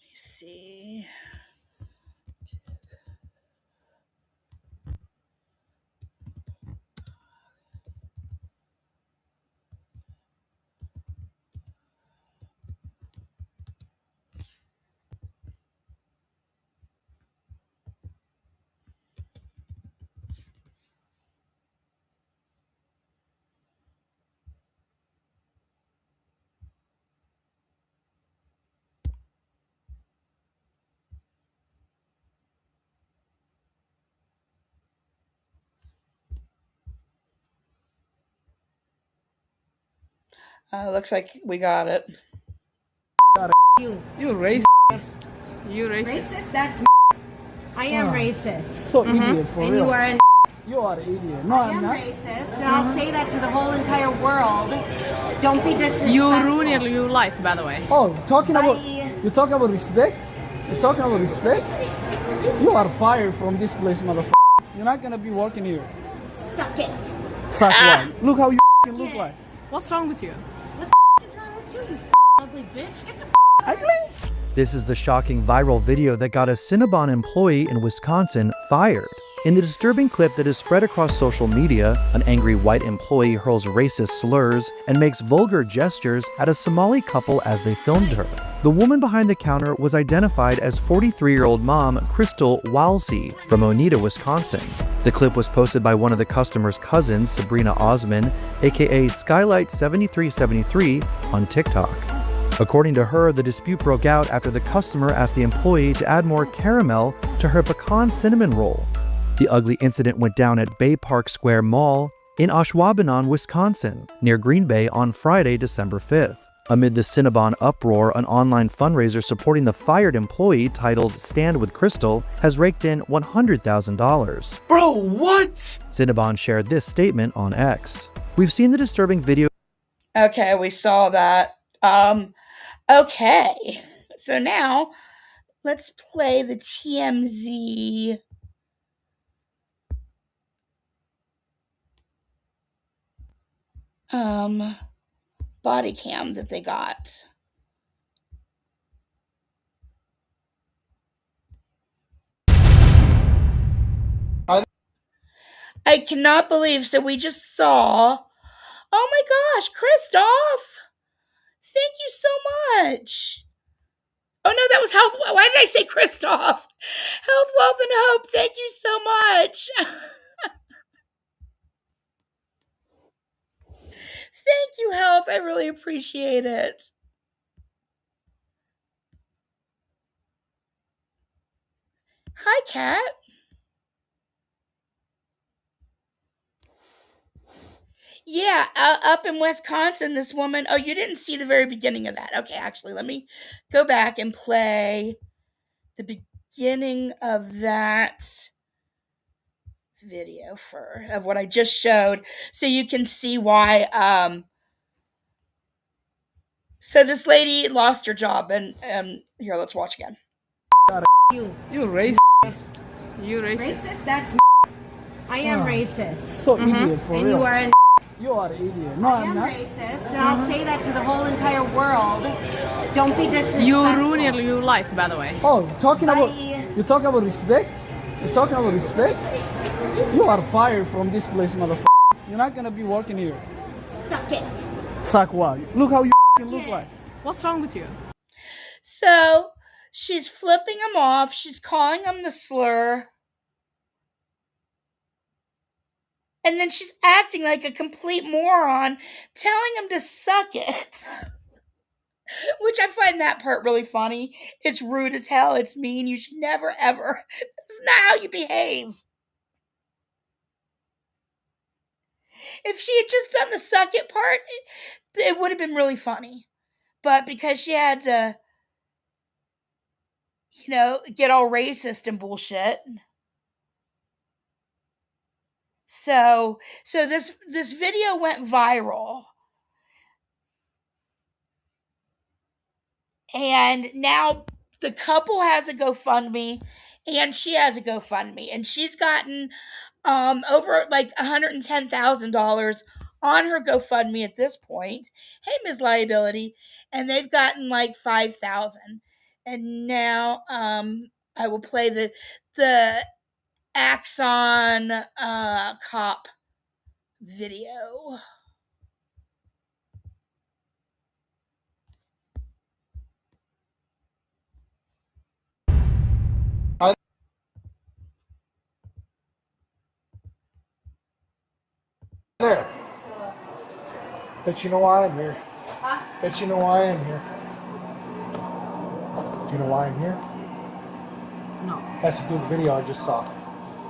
[SPEAKER 1] me see. Looks like we got it.
[SPEAKER 4] You racist. You racist.
[SPEAKER 10] Racist? That's I am racist.
[SPEAKER 4] So idiot for
[SPEAKER 10] and
[SPEAKER 4] real.
[SPEAKER 10] you are an
[SPEAKER 4] You are an idiot. No,
[SPEAKER 10] I
[SPEAKER 4] I'm
[SPEAKER 10] am
[SPEAKER 4] not.
[SPEAKER 10] racist, and I'll say that to the whole entire world. Don't be disrespectful.
[SPEAKER 4] You ruined your life, by the way. Oh, talking about you talking about respect? You talking about respect? You are fired from this place, motherfucker. You're not gonna be working here.
[SPEAKER 10] Suck it.
[SPEAKER 4] Suck what? Look how you look like.
[SPEAKER 10] What's wrong with you? What the is wrong with you, you ugly bitch? Get the
[SPEAKER 4] ugly.
[SPEAKER 11] This is the shocking viral video that got a Cinnabon employee in Wisconsin fired. In the disturbing clip that is spread across social media, an angry white employee hurls racist slurs and makes vulgar gestures at a Somali couple as they filmed her. The woman behind the counter was identified as 43-year-old mom Crystal Walsey from Oneida, Wisconsin. The clip was posted by one of the customer's cousins, Sabrina Osman, aka Skylight7373, on TikTok. According to her, the dispute broke out after the customer asked the employee to add more caramel to her pecan cinnamon roll. The ugly incident went down at Bay Park Square Mall in Ashwaubenon, Wisconsin, near Green Bay on Friday, December 5th. Amid the Cinnabon uproar, an online fundraiser supporting the fired employee titled Stand with Crystal has raked in $100,000.
[SPEAKER 15] Bro, what?
[SPEAKER 11] Cinnabon shared this statement on X. We've seen the disturbing video.
[SPEAKER 1] Okay, we saw that. Okay. So now let's play the TMZ. body cam that they got. I cannot believe, so we just saw, oh my gosh, Christoph! Thank you so much. Oh no, that was Health. Why did I say Christoph? Health, Wealth, and Hope. Thank you so much. Thank you, Health. I really appreciate it. Hi, Kat. Yeah, up in Wisconsin, this woman. Oh, you didn't see the very beginning of that. Okay, actually, let me go back and play the beginning of that video of what I just showed, so you can see why. So this lady lost her job, and here, let's watch again.
[SPEAKER 4] You racist.
[SPEAKER 10] You racist? That's I am racist.
[SPEAKER 4] So idiot for
[SPEAKER 10] and
[SPEAKER 4] real.
[SPEAKER 10] You are an
[SPEAKER 4] You are an idiot. No,
[SPEAKER 10] I am racist, and I'll say that to the whole entire world. Don't be disrespectful.
[SPEAKER 12] You ruin your life, by the way.
[SPEAKER 4] Oh, you talking about respect? You talking about respect? You are fired from this place, motherfucker. You're not gonna be working here.
[SPEAKER 10] Suck it.
[SPEAKER 4] Suck what? Look how you look like.
[SPEAKER 12] What's wrong with you?
[SPEAKER 1] So she's flipping him off. She's calling him the slur. And then she's acting like a complete moron, telling him to suck it. Which I find that part really funny. It's rude as hell. It's mean. You should never, ever. That's not how you behave. If she had just done the suck it part, it would have been really funny. But because she had to, get all racist and bullshit. So this video went viral. And now the couple has a GoFundMe and she has a GoFundMe, and she's gotten over like $110,000 on her GoFundMe at this point. Hey, Ms. Liability. And they've gotten like 5,000. And now I will play the Axon cop video.
[SPEAKER 6] There. Bet you know why I'm here.
[SPEAKER 10] Huh?
[SPEAKER 6] Bet you know why I'm here. Do you know why I'm here?
[SPEAKER 10] No.
[SPEAKER 6] Has to do with the video I just saw.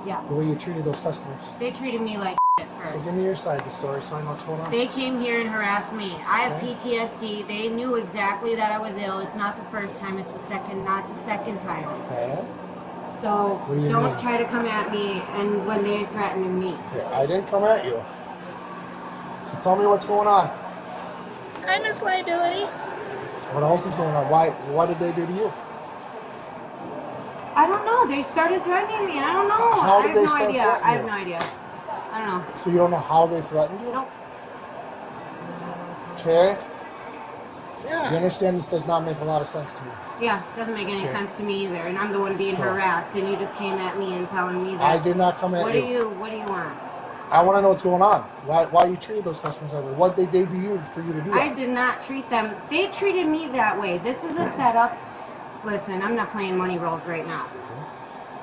[SPEAKER 10] Yeah.
[SPEAKER 6] The way you treated those customers.
[SPEAKER 10] They treated me like at first.
[SPEAKER 6] So give me your side of the story so I know what's going on.
[SPEAKER 10] They came here and harassed me. I have PTSD. They knew exactly that I was ill. It's not the first time. It's not the second time.
[SPEAKER 6] Okay.
[SPEAKER 10] So
[SPEAKER 6] What do you
[SPEAKER 10] don't
[SPEAKER 6] mean?
[SPEAKER 10] try to come at me and when they threatened me.
[SPEAKER 6] Yeah, I didn't come at you. So tell me what's going on.
[SPEAKER 1] Hi, Miss Liability.
[SPEAKER 6] What else is going on? What did they do to you?
[SPEAKER 10] I don't know. They started threatening me. I don't know.
[SPEAKER 6] How
[SPEAKER 10] I
[SPEAKER 6] did
[SPEAKER 10] have
[SPEAKER 6] they
[SPEAKER 10] no
[SPEAKER 6] start
[SPEAKER 10] idea.
[SPEAKER 6] threatening
[SPEAKER 10] I have
[SPEAKER 6] you?
[SPEAKER 10] no idea. I don't know.
[SPEAKER 6] So you don't know how they threatened you?
[SPEAKER 10] Nope.
[SPEAKER 6] Okay.
[SPEAKER 10] Yeah.
[SPEAKER 6] You understand this does not make a lot of sense to me.
[SPEAKER 10] Yeah, doesn't make any
[SPEAKER 6] Okay.
[SPEAKER 10] sense to me either. And I'm the one being
[SPEAKER 6] So-
[SPEAKER 10] harassed, and you just came at me and telling me that.
[SPEAKER 6] I did not come at
[SPEAKER 10] What
[SPEAKER 6] you.
[SPEAKER 10] What do you want?
[SPEAKER 6] I want to know what's going on. Why you treated those customers that way? What they did to you for you to do that?
[SPEAKER 10] I did not treat them. They treated me that way. This is a setup. Listen, I'm not playing money rolls right now.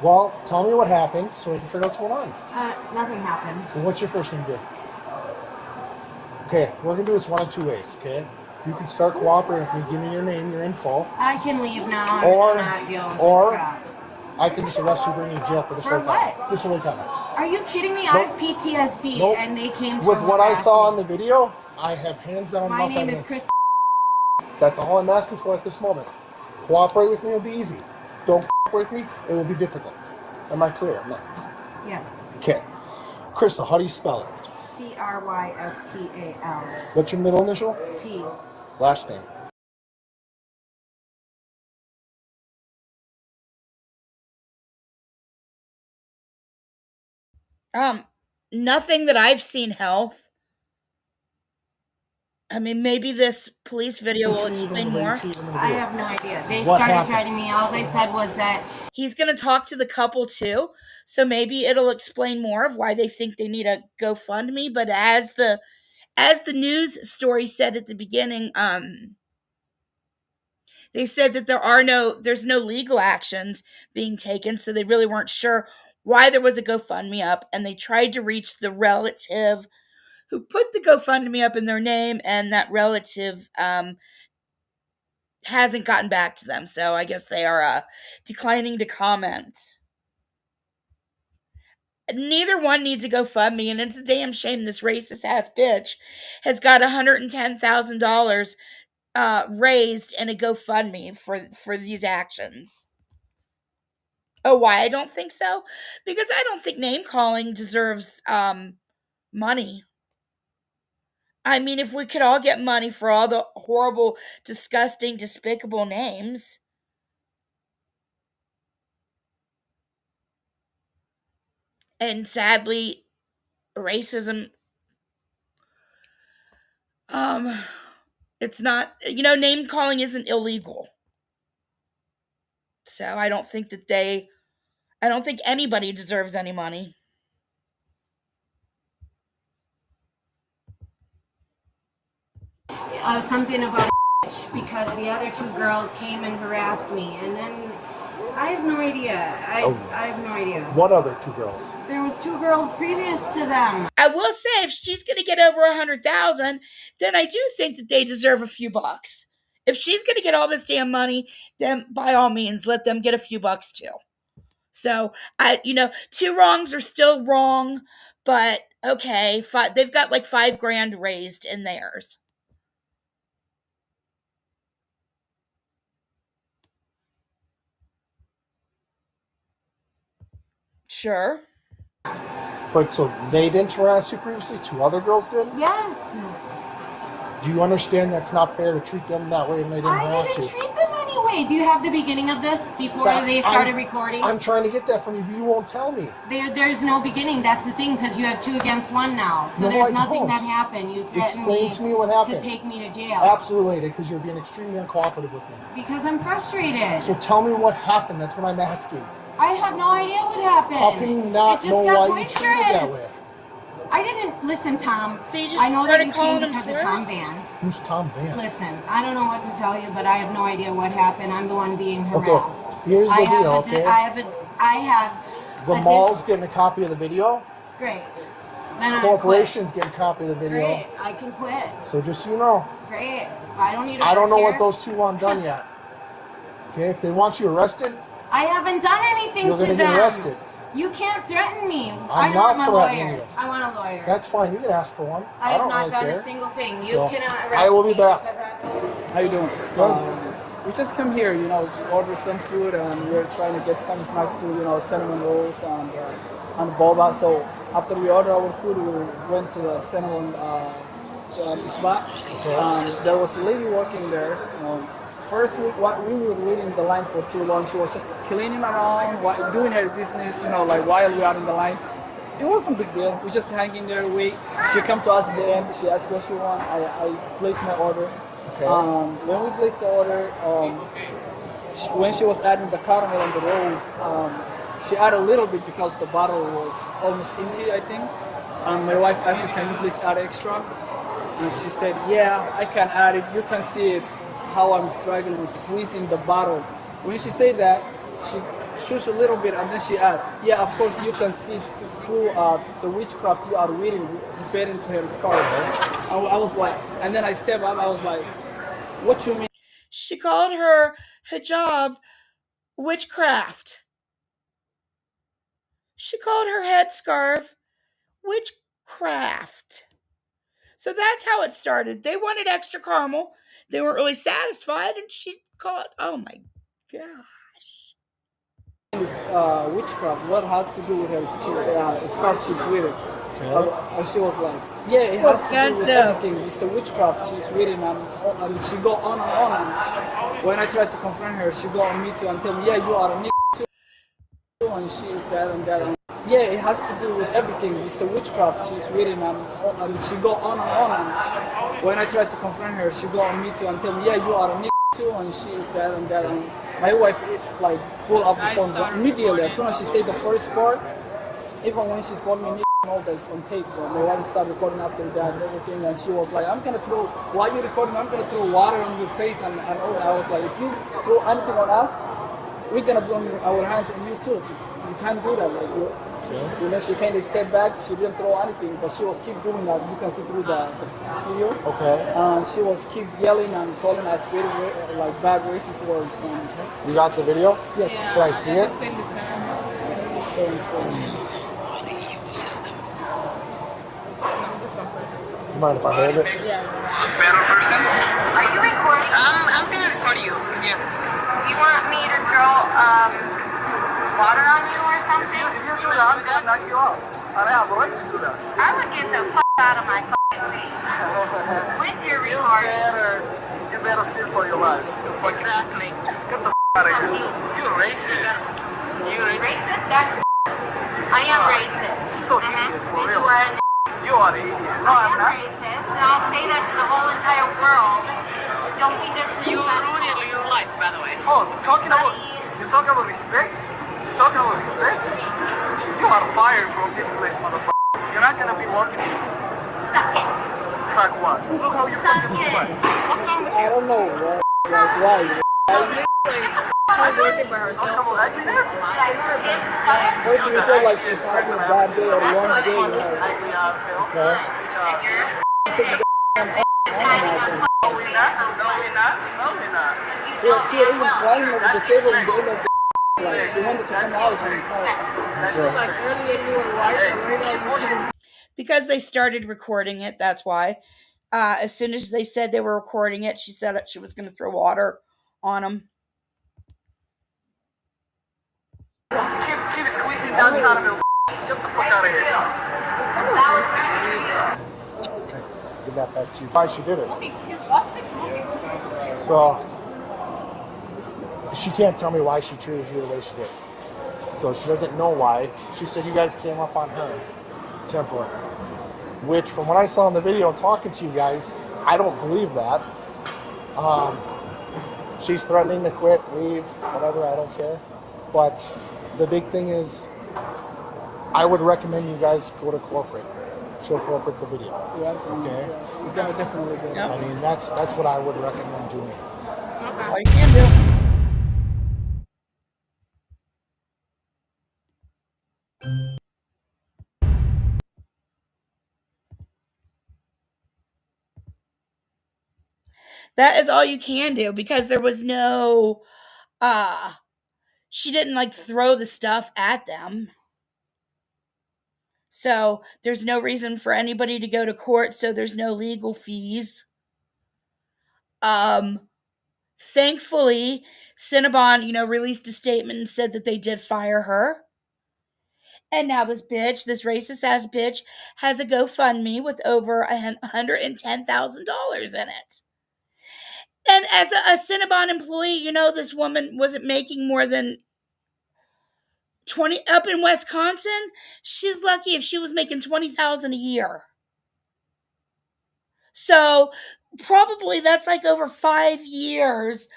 [SPEAKER 6] Well, tell me what happened so we can figure out what's going on.
[SPEAKER 10] Nothing happened.
[SPEAKER 6] Well, what's your first name, dude? Okay, we're gonna do this one of two ways. Okay, you can start cooperating with me. Give me your name, your info,
[SPEAKER 10] I can leave now.
[SPEAKER 6] Or-
[SPEAKER 10] I'm not dealing with
[SPEAKER 6] or-
[SPEAKER 10] this crap.
[SPEAKER 6] I can just arrest you, bring you to jail for disorderly conduct. Disorderly conduct.
[SPEAKER 10] Are you kidding me? I
[SPEAKER 6] Nope.
[SPEAKER 10] have PTSD,
[SPEAKER 6] Nope.
[SPEAKER 10] and they came to
[SPEAKER 6] With what I
[SPEAKER 10] harass
[SPEAKER 6] saw
[SPEAKER 10] me.
[SPEAKER 6] on the video, I have hands down
[SPEAKER 10] My
[SPEAKER 6] enough
[SPEAKER 10] name is
[SPEAKER 6] evidence.
[SPEAKER 10] Chris.
[SPEAKER 6] That's all I'm asking for at this moment. Cooperate with me, it'll be easy. Don't cooperate with me, it will be difficult. Am I clear? No.
[SPEAKER 10] Yes.
[SPEAKER 6] Okay. Crystal, how do you spell it?
[SPEAKER 10] CRYSTAL.
[SPEAKER 6] What's your middle initial?
[SPEAKER 10] T.
[SPEAKER 6] Last name.
[SPEAKER 1] Nothing that I've seen, Health. I mean, maybe this police video will explain more.
[SPEAKER 10] I have no idea. They started chatting me. All they said was that
[SPEAKER 1] he's going to talk to the couple too. So maybe it'll explain more of why they think they need a GoFundMe. But as the news story said at the beginning, they said that there's no legal actions being taken. So they really weren't sure why there was a GoFundMe up, and they tried to reach the relative who put the GoFundMe up in their name, and that relative hasn't gotten back to them. So I guess they are declining to comment. Neither one needs a GoFundMe, and it's a damn shame this racist ass bitch has got $110,000 raised in a GoFundMe for these actions. Oh, why I don't think so? Because I don't think name calling deserves money. I mean, if we could all get money for all the horrible, disgusting, despicable names. And sadly, racism, it's not, name calling isn't illegal. So I don't think anybody deserves any money.
[SPEAKER 10] Something about because the other two girls came and harassed me, and then I have no idea. I have no idea.
[SPEAKER 6] What other two girls?
[SPEAKER 10] There was two girls previous to them.
[SPEAKER 1] I will say, if she's going to get over 100,000, then I do think that they deserve a few bucks. If she's going to get all this damn money, then by all means, let them get a few bucks too. So two wrongs are still wrong, but okay, they've got like $5,000 raised in theirs. Sure.
[SPEAKER 6] But so they didn't harass you previously? Two other girls did?
[SPEAKER 10] Yes.
[SPEAKER 6] Do you understand that's not fair to treat them that way when they didn't harass you?
[SPEAKER 10] I didn't treat them anyway. Do you have the beginning of this before they started recording?
[SPEAKER 6] I'm trying to get that from you, but you won't tell me.
[SPEAKER 10] There's no beginning. That's the thing, because you have 2 against 1 now. So there's nothing that happened. You
[SPEAKER 6] Explain to me what happened.
[SPEAKER 10] To take me to jail.
[SPEAKER 6] Absolutely, because you're being extremely uncooperative with me.
[SPEAKER 10] Because I'm frustrated.
[SPEAKER 6] So tell me what happened. That's what I'm asking.
[SPEAKER 10] I have no idea what happened.
[SPEAKER 6] How can you not know why you treated that way?
[SPEAKER 10] I didn't listen, Tom.
[SPEAKER 1] So you just
[SPEAKER 10] I know that you came because of Tom Van.
[SPEAKER 6] Who's Tom Van?
[SPEAKER 10] Listen, I don't know what to tell you, but I have no idea what happened. I'm the one being harassed.
[SPEAKER 6] Okay, here's the deal, okay?
[SPEAKER 10] I have
[SPEAKER 6] the mall's getting a copy of the video.
[SPEAKER 10] Great.
[SPEAKER 6] Corporation's getting a copy of the video.
[SPEAKER 10] Great. I can quit.
[SPEAKER 6] So just so you know.
[SPEAKER 10] Great. I don't need.
[SPEAKER 6] I don't know what those two want done yet. Okay, if they want you arrested,
[SPEAKER 10] I haven't done anything to them.
[SPEAKER 6] You're gonna get arrested.
[SPEAKER 10] You can't threaten me.
[SPEAKER 6] I'm not threatening you.
[SPEAKER 10] I want a lawyer.
[SPEAKER 6] That's fine. You can ask for one.
[SPEAKER 10] I have
[SPEAKER 6] don't
[SPEAKER 10] not
[SPEAKER 6] really
[SPEAKER 10] done
[SPEAKER 6] care.
[SPEAKER 10] a single thing. You
[SPEAKER 6] So,
[SPEAKER 10] cannot arrest me.
[SPEAKER 6] I will be back.
[SPEAKER 4] How you doing? We just come here, order some food, and we're trying to get some snacks too, cinnamon rolls and boba. So after we order our food, we went to the cinnamon spot. There was a lady working there. First, we were waiting in the line for too long. She was just cleaning around, doing her business, while we are in the line. It wasn't a big deal. We just hanging there, wait. She come to us at the end. She asked what she want. I placed my order.
[SPEAKER 6] Okay.
[SPEAKER 4] When we placed the order, when she was adding the caramel and the rolls, she added a little bit because the bottle was almost empty, I think. And my wife asked her, "Can you please add extra?" And she said, "Yeah, I can add it. You can see it, how I'm struggling with squeezing the bottle." When she said that, she shoots a little bit and then she added, "Yeah, of course you can see through the witchcraft you are reading, fed into her scarf." I was like, and then I stepped up, I was like, "What you mean?"
[SPEAKER 1] She called her hijab witchcraft. She called her headscarf witchcraft. So that's how it started. They wanted extra caramel. They weren't really satisfied, and she called, oh my gosh.
[SPEAKER 4] This witchcraft, what has to do with her scarf she's wearing? And she was like, "Yeah, it has to do with everything. It's a witchcraft she's wearing," and she go on and on. And when I tried to confront her, she go on me too and tell me, "Yeah, you are a nigga too," and she is that and that. And yeah, it has to do with everything. It's a witchcraft she's wearing, and she go on and on. And when I tried to confront her, she got on me too and tell me, yeah, you are a nigga too, and she is that and that. And my wife like pulled up the phone immediately as soon as she said the first part. Even when she's calling me nigga and all that's on tape, but my wife started recording after that and everything, and she was like, I'm gonna throw, while you're recording, I'm gonna throw water on your face and all that. I was like, if you throw anything on us, we're gonna be on our hands on you too. You can't do that. Like, you know, she kind of stepped back. She didn't throw anything, but she was keep doing that. You can see through the video.
[SPEAKER 6] Okay.
[SPEAKER 4] She was keep yelling and calling us very like bad racist words.
[SPEAKER 6] You got the video?
[SPEAKER 4] Yes.
[SPEAKER 6] Can I see it? You mind if I hold it?
[SPEAKER 9] Yeah. Better person? Are you recording? I'm gonna record you. Yes. Do you want me to throw water on you or something? If you do that, I'm gonna knock you off. I have a right to do that. I would get the out of my face. With your retard. You better fear for your life. Exactly. Get the out of here. You're racist. You're racist? That's I am racist. So for real. You are an idiot. No, I'm not racist, and I'll say that to the whole entire world. Don't be disrespectful. You are ruining your life, by the way. Oh, you're talking about respect? You're talking about respect? You are fired from this place, motherfucker. You're not gonna be working here. Suck it. Suck what? Look how you fucking look like. What's wrong with you? I don't know, bro. Like, why? First you told like she's having a bad day or a long day. Okay. She even crying over the table and the end of the like she wanted to come out and
[SPEAKER 1] because they started recording it, that's why. As soon as they said they were recording it, she said she was going to throw water on them.
[SPEAKER 9] Keep squeezing down the out. Get the fuck out of here.
[SPEAKER 6] Give that back to you. Why she did it. So she can't tell me why she treated you the way she did. So she doesn't know why. She said you guys came up on her temporary. Which, from what I saw in the video talking to you guys, I don't believe that. She's threatening to quit, leave, whatever, I don't care. But the big thing is, I would recommend you guys go to corporate. Show corporate the video. Okay?
[SPEAKER 4] You gotta definitely do
[SPEAKER 6] I mean, that's what I would recommend doing.
[SPEAKER 1] That's all you can do. That is all you can do because there was no she didn't like throw the stuff at them. So there's no reason for anybody to go to court, so there's no legal fees. Thankfully, Cinnabon, released a statement and said that they did fire her. And now this racist ass bitch, has a GoFundMe with over $110,000 in it. And as a Cinnabon employee, this woman wasn't making more than 20 up in Wisconsin. She's lucky if she was making $20,000 a year. So probably that's like over 5 years.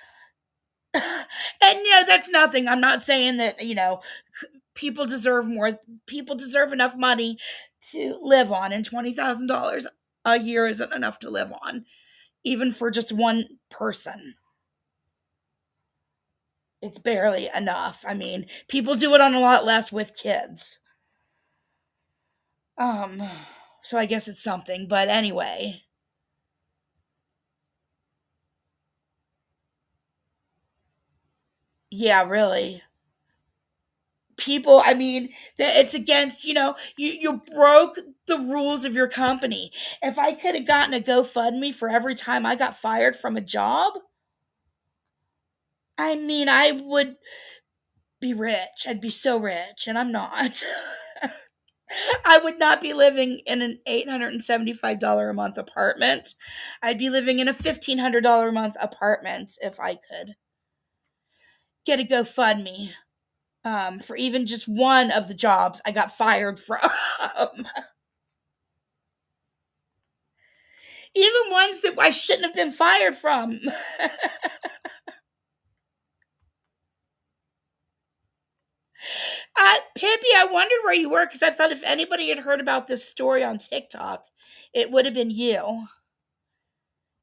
[SPEAKER 1] And that's nothing. I'm not saying that, people deserve more. People deserve enough money to live on, and $20,000 a year isn't enough to live on, even for just one person. It's barely enough. I mean, people do it on a lot less with kids. So I guess it's something, but anyway. Yeah, really. People, I mean, it's against, you broke the rules of your company. If I could have gotten a GoFundMe for every time I got fired from a job, I mean, I would be rich. I'd be so rich, and I'm not. I would not be living in an $875 a month apartment. I'd be living in a $1,500 a month apartment if I could get a GoFundMe for even just one of the jobs I got fired from. Even ones that I shouldn't have been fired from. Pippi, I wondered where you were because I thought if anybody had heard about this story on TikTok, it would have been you.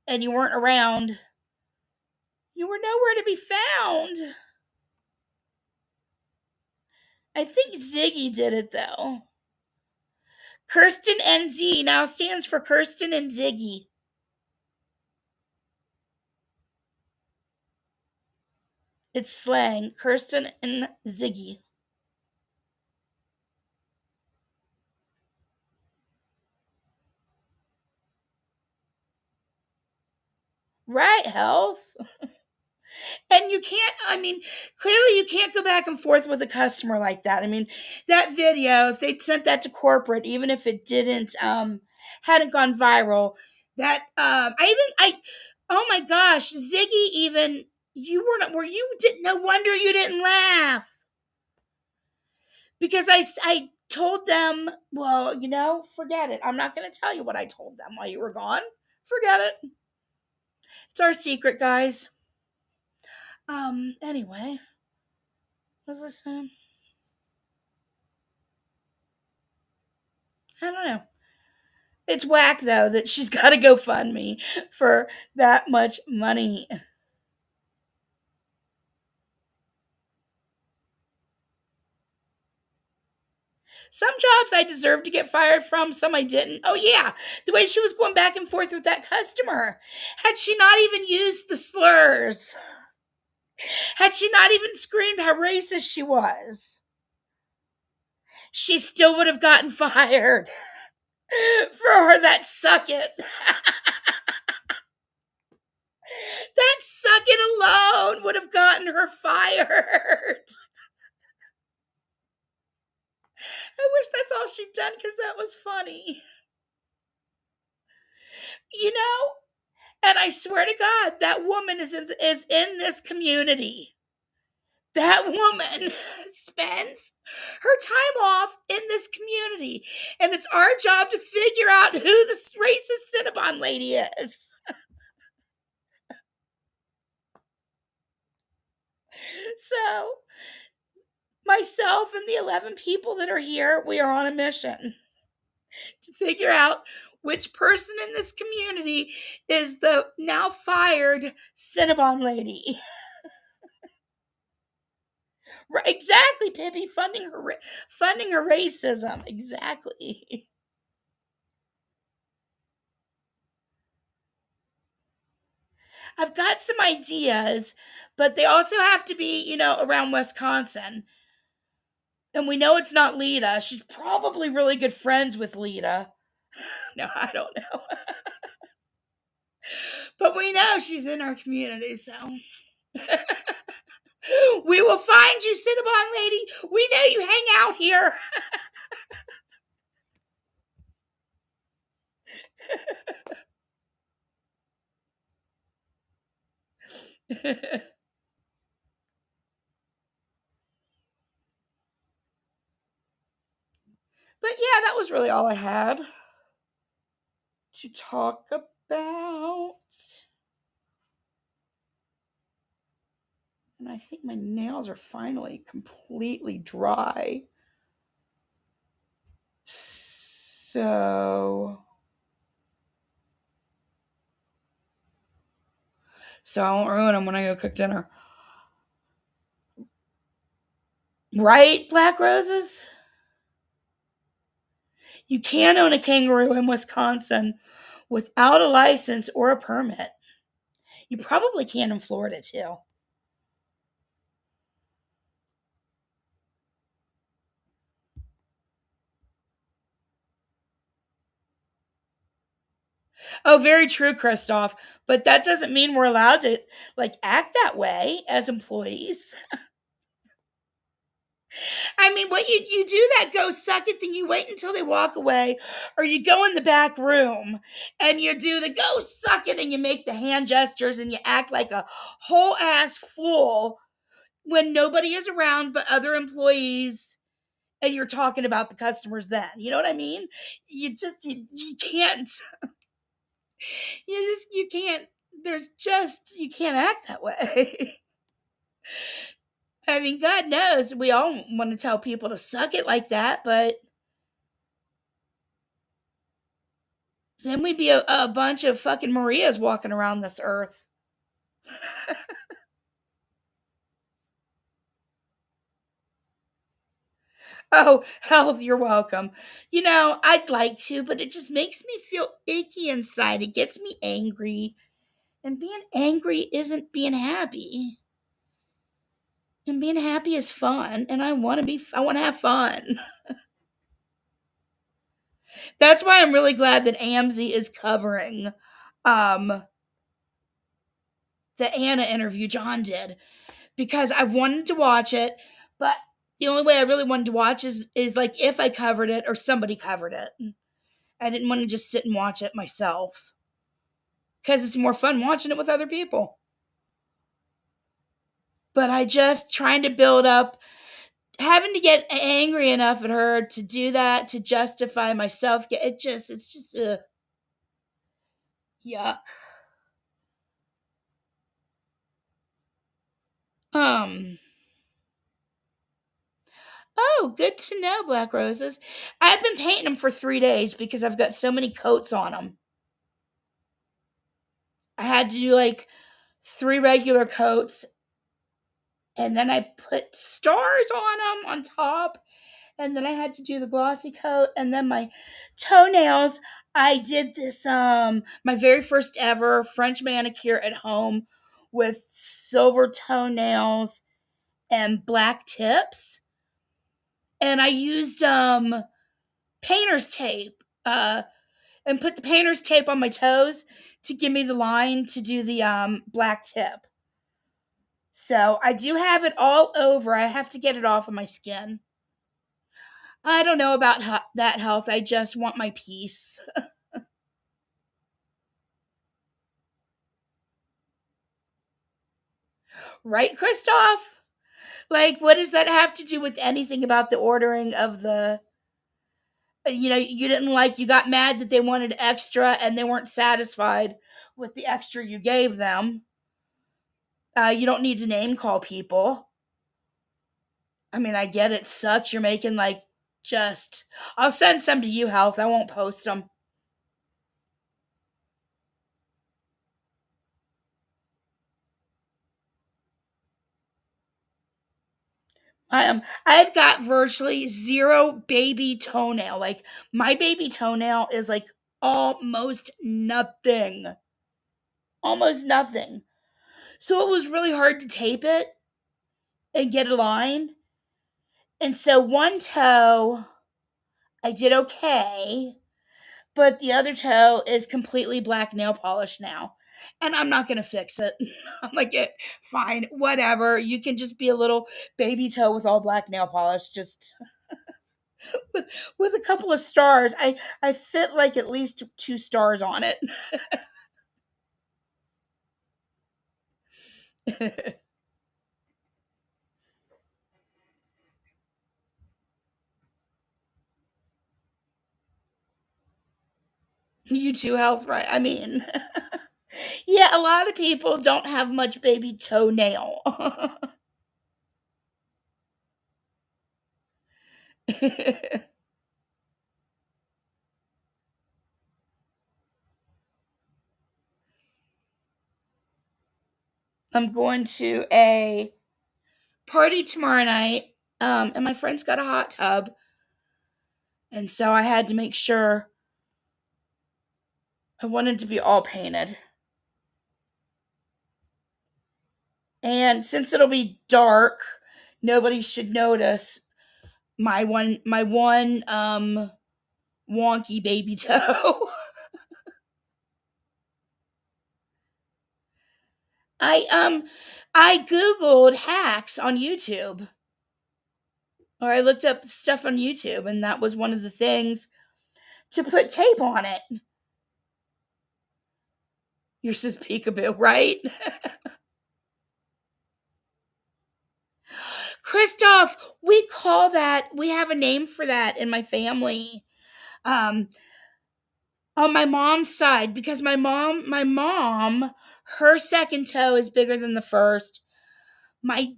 [SPEAKER 1] And you weren't around. You were nowhere to be found. I think Ziggy did it, though. Kirsten NZ now stands for Kirsten and Ziggy. It's slang. Kirsten and Ziggy. Right, Health. And you can't, I mean, clearly you can't go back and forth with a customer like that. I mean, that video, if they'd sent that to corporate, even if it didn't, hadn't gone viral, that, oh my gosh, Ziggy even, no wonder you didn't laugh. Because I told them, well, forget it. I'm not going to tell you what I told them while you were gone. Forget it. It's our secret, guys. Anyway. What was I saying? I don't know. It's whack, though, that she's got to go fund me for that much money. Some jobs I deserved to get fired from, some I didn't. Oh, yeah, the way she was going back and forth with that customer. Had she not even used the slurs, had she not even screamed how racist she was, she still would have gotten fired for her that suck it. That suck it alone would have gotten her fired. I wish that's all she'd done because that was funny. And I swear to God, that woman is in this community. That woman spends her time off in this community. And it's our job to figure out who the racist Cinnabon lady is. So, myself and the 11 people that are here, we are on a mission to figure out which person in this community is the now fired Cinnabon lady. Right, exactly, Pippi, funding her racism. Exactly. I've got some ideas, but they also have to be, around Wisconsin. And we know it's not Lita. She's probably really good friends with Lita. No, I don't know. But we know she's in our community, so. We will find you, Cinnabon lady. We know you hang out here. But yeah, that was really all I had to talk about. And I think my nails are finally completely dry. So I won't ruin them when I go cook dinner. Right, Black Roses? You can own a kangaroo in Wisconsin without a license or a permit. You probably can in Florida, too. Oh, very true, Christoph. But that doesn't mean we're allowed to, act that way as employees. I mean, what you do that go suck it thing, you wait until they walk away, or you go in the back room and you do the go suck it and you make the hand gestures and you act like a whole ass fool when nobody is around but other employees and you're talking about the customers then. You know what I mean? You can't. You can't, you can't act that way. I mean, God knows we all want to tell people to suck it like that, but then we'd be a bunch of fucking Marias walking around this earth. Oh, health, you're welcome. I'd like to, but it just makes me feel icky inside. It gets me angry. And being angry isn't being happy. And being happy is fun, and I want to have fun. That's why I'm really glad that AMZ is covering um the Anna interview John did, because I've wanted to watch it, but the only way I really wanted to watch is like if I covered it or somebody covered it. I didn't want to just sit and watch it myself, because it's more fun watching it with other people. But I just trying to build up, having to get angry enough at her to do that, to justify myself. It's just yuck. Oh, good to know, Black Roses. I've been painting them for 3 days because I've got so many coats on them. I had to do like 3 regular coats, and then I put stars on them on top, and then I had to do the glossy coat, and then my toenails, I did this my very first ever French manicure at home with silver toenails and black tips. And I used painter's tape and put the painter's tape on my toes to give me the line to do the black tip. So I do have it all over. I have to get it off of my skin. I don't know about that health. I just want my peace. Right, Christoph? Like, what does that have to do with anything about the ordering of the... you didn't you got mad that they wanted extra and they weren't satisfied with the extra you gave them. You don't need to name call people. I mean, I get it sucks. You're making just... I'll send some to you, Health. I won't post them. I've got virtually 0 baby toenail. Like, my baby toenail is almost nothing. Almost nothing. So it was really hard to tape it and get a line. And so one toe, I did okay, but the other toe is completely black nail polish now. And I'm not going to fix it. I'm like, fine, whatever. You can just be a little baby toe with all black nail polish. Just with a couple of stars. I fit at least 2 stars on it. You too, Health, right? I mean, yeah, a lot of people don't have much baby toenail. I'm going to a party tomorrow night, and my friend's got a hot tub, and so I had to make sure I wanted to be all painted. And since it'll be dark, nobody should notice my one wonky baby toe. I googled hacks on YouTube. Or I looked up stuff on YouTube, and that was one of the things, to put tape on it. Yours is peekaboo, right? Christoph, we call that, we have a name for that in my family. On my mom's side, because my mom, her second toe is bigger than the first. My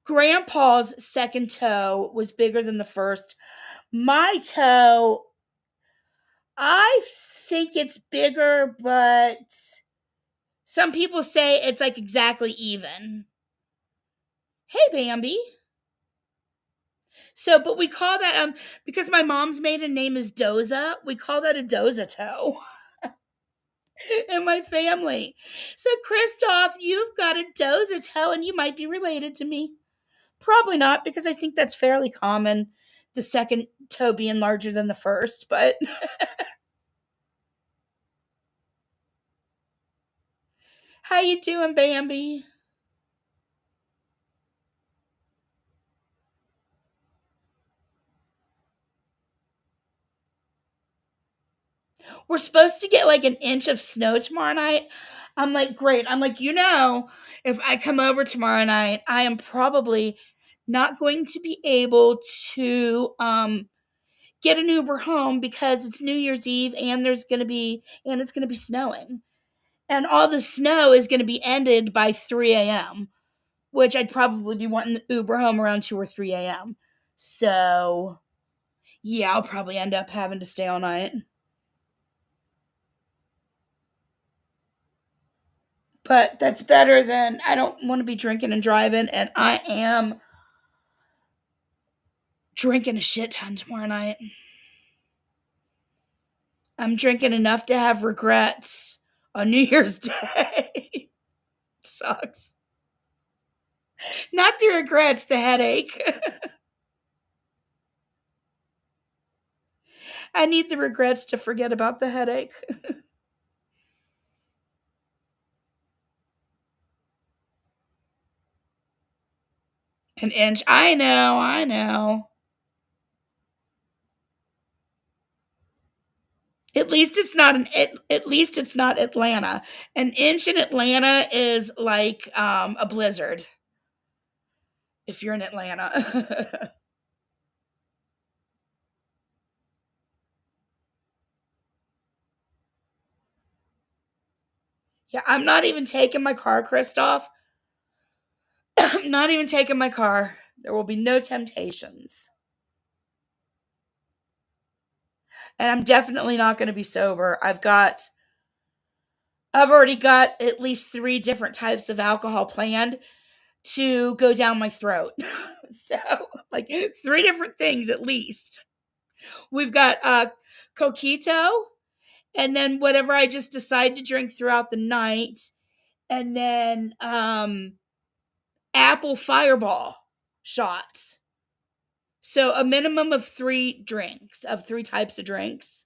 [SPEAKER 1] grandpa's second toe was bigger than the first. My toe, I think it's bigger, but some people say it's like exactly even. Hey, Bambi. So, but we call that, because my mom's maiden name is Doza, we call that a Doza toe in my family. So, Christoph, you've got a Doza toe and you might be related to me. Probably not, because I think that's fairly common, the second toe being larger than the first, but how you doing, Bambi? We're supposed to get like an inch of snow tomorrow night. I'm like, great. I'm like, if I come over tomorrow night, I am probably not going to be able to get an Uber home because it's New Year's Eve and it's going to be snowing. And all the snow is going to be ended by 3 a.m., which I'd probably be wanting the Uber home around 2 or 3 a.m. So, yeah, I'll probably end up having to stay all night. But that's better than, I don't want to be drinking and driving, and I am drinking a shit ton tomorrow night. I'm drinking enough to have regrets on New Year's Day. Sucks. Not the regrets, the headache. I need the regrets to forget about the headache. An inch. I know. At least it's not Atlanta. An inch in Atlanta is like a blizzard. If you're in Atlanta. Yeah, I'm not even taking my car, Christoph. I'm not even taking my car. There will be no temptations. And I'm definitely not going to be sober. I've already got at least 3 different types of alcohol planned to go down my throat. So, like 3 different things at least. We've got coquito, and then whatever I just decide to drink throughout the night, and then apple fireball shots. So a minimum of 3 types of drinks.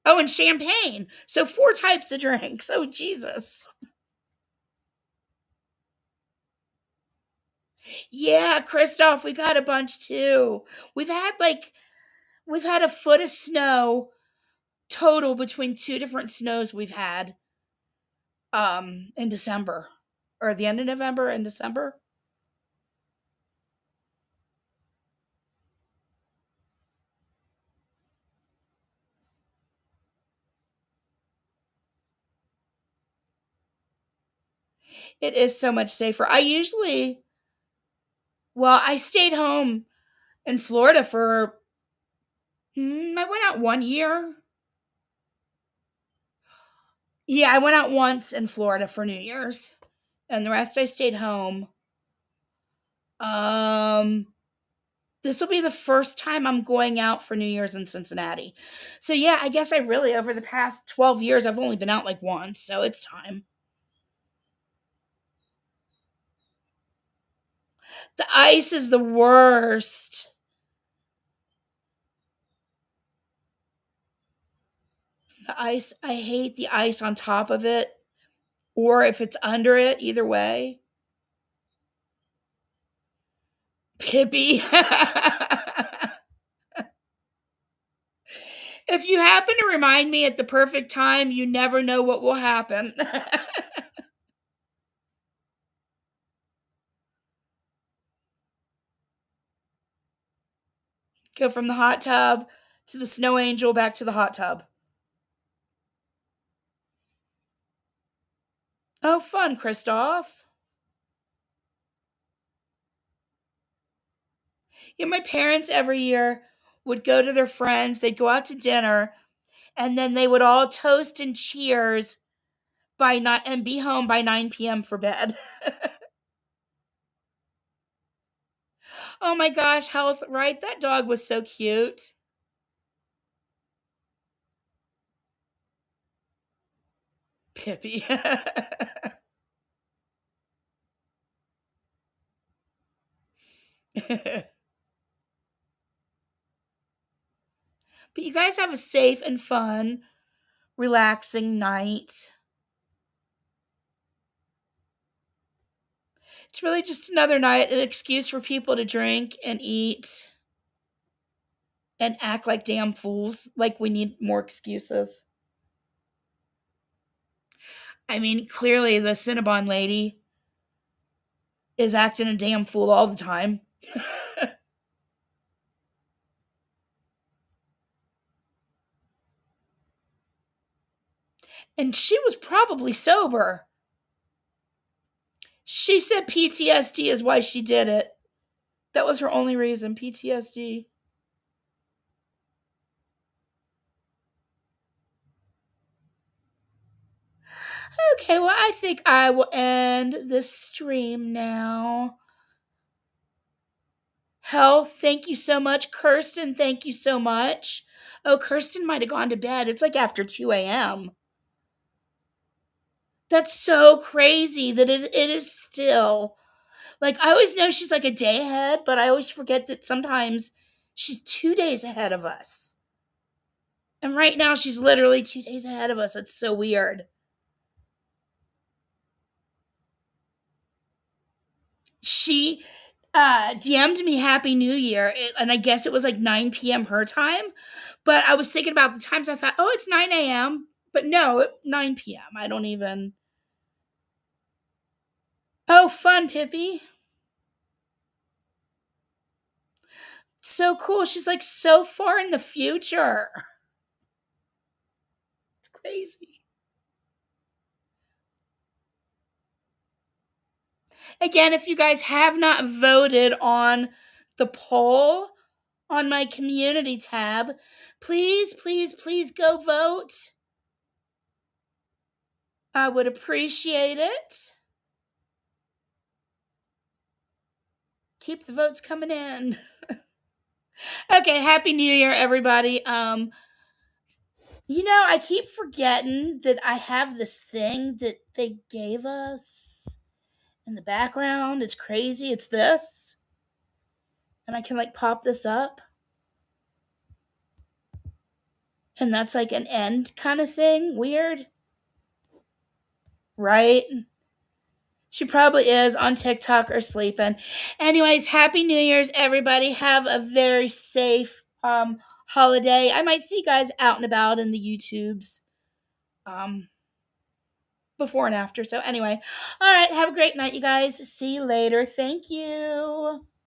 [SPEAKER 1] Oh, and champagne. So 4 types of drinks. Oh, Jesus. Yeah, Christoph, we got a bunch too. We've had a foot of snow total between 2 different snows we've had in December, or the end of November and December. It is so much safer. I stayed home in Florida for I went out 1 year. Yeah, I went out once in Florida for New Year's, and the rest I stayed home. Um, this will be the first time I'm going out for New Year's in Cincinnati. So yeah, I guess I really, over the past 12 years, I've only been out like once, so it's time. The ice is the worst. The ice, I hate the ice on top of it, or if it's under it, either way. Pippi. If you happen to remind me at the perfect time, you never know what will happen. Go from the hot tub To the snow angel, back to the hot tub. Oh, fun, Christoph. Yeah, my parents every year would go to their friends, they'd go out to dinner, and then they would all toast and cheers by not and be home by 9 p.m. for bed. Oh my gosh, Health, right? That dog was so cute. Pippi. But you guys have a safe and fun, relaxing night. It's really just another night, an excuse for people to drink and eat and act like damn fools, like we need more excuses. I mean, clearly the Cinnabon lady is acting a damn fool all the time. And she was probably sober. She said PTSD is why she did it. That was her only reason, PTSD. Okay, well, I think I will end this stream now. Health, thank you so much. Kirsten, thank you so much. Oh, Kirsten might have gone to bed. It's like after 2 a.m. That's so crazy that it is still. Like, I always know she's like a day ahead, but I always forget that sometimes she's 2 days ahead of us. And right now, she's literally 2 days ahead of us. It's so weird. She DM'd me Happy New Year, and I guess it was like 9 p.m. her time. But I was thinking about the times. I thought, oh, it's 9 a.m. But no, 9 p.m. I don't even. Oh, fun, Pippi. So cool. She's like so far in the future. It's crazy. Again, if you guys have not voted on the poll on my community tab, please, please, please go vote. I would appreciate it. Keep the votes coming in. Okay, Happy New Year, everybody. I keep forgetting that I have this thing that they gave us in the background. It's crazy. It's this. And I can like pop this up. And that's like an end kind of thing. Weird. Right? She probably is on TikTok or sleeping. Anyways, Happy New Year's, everybody. Have a very safe holiday. I might see you guys out and about in the YouTubes before and after. So anyway, all right. Have a great night, you guys. See you later. Thank you.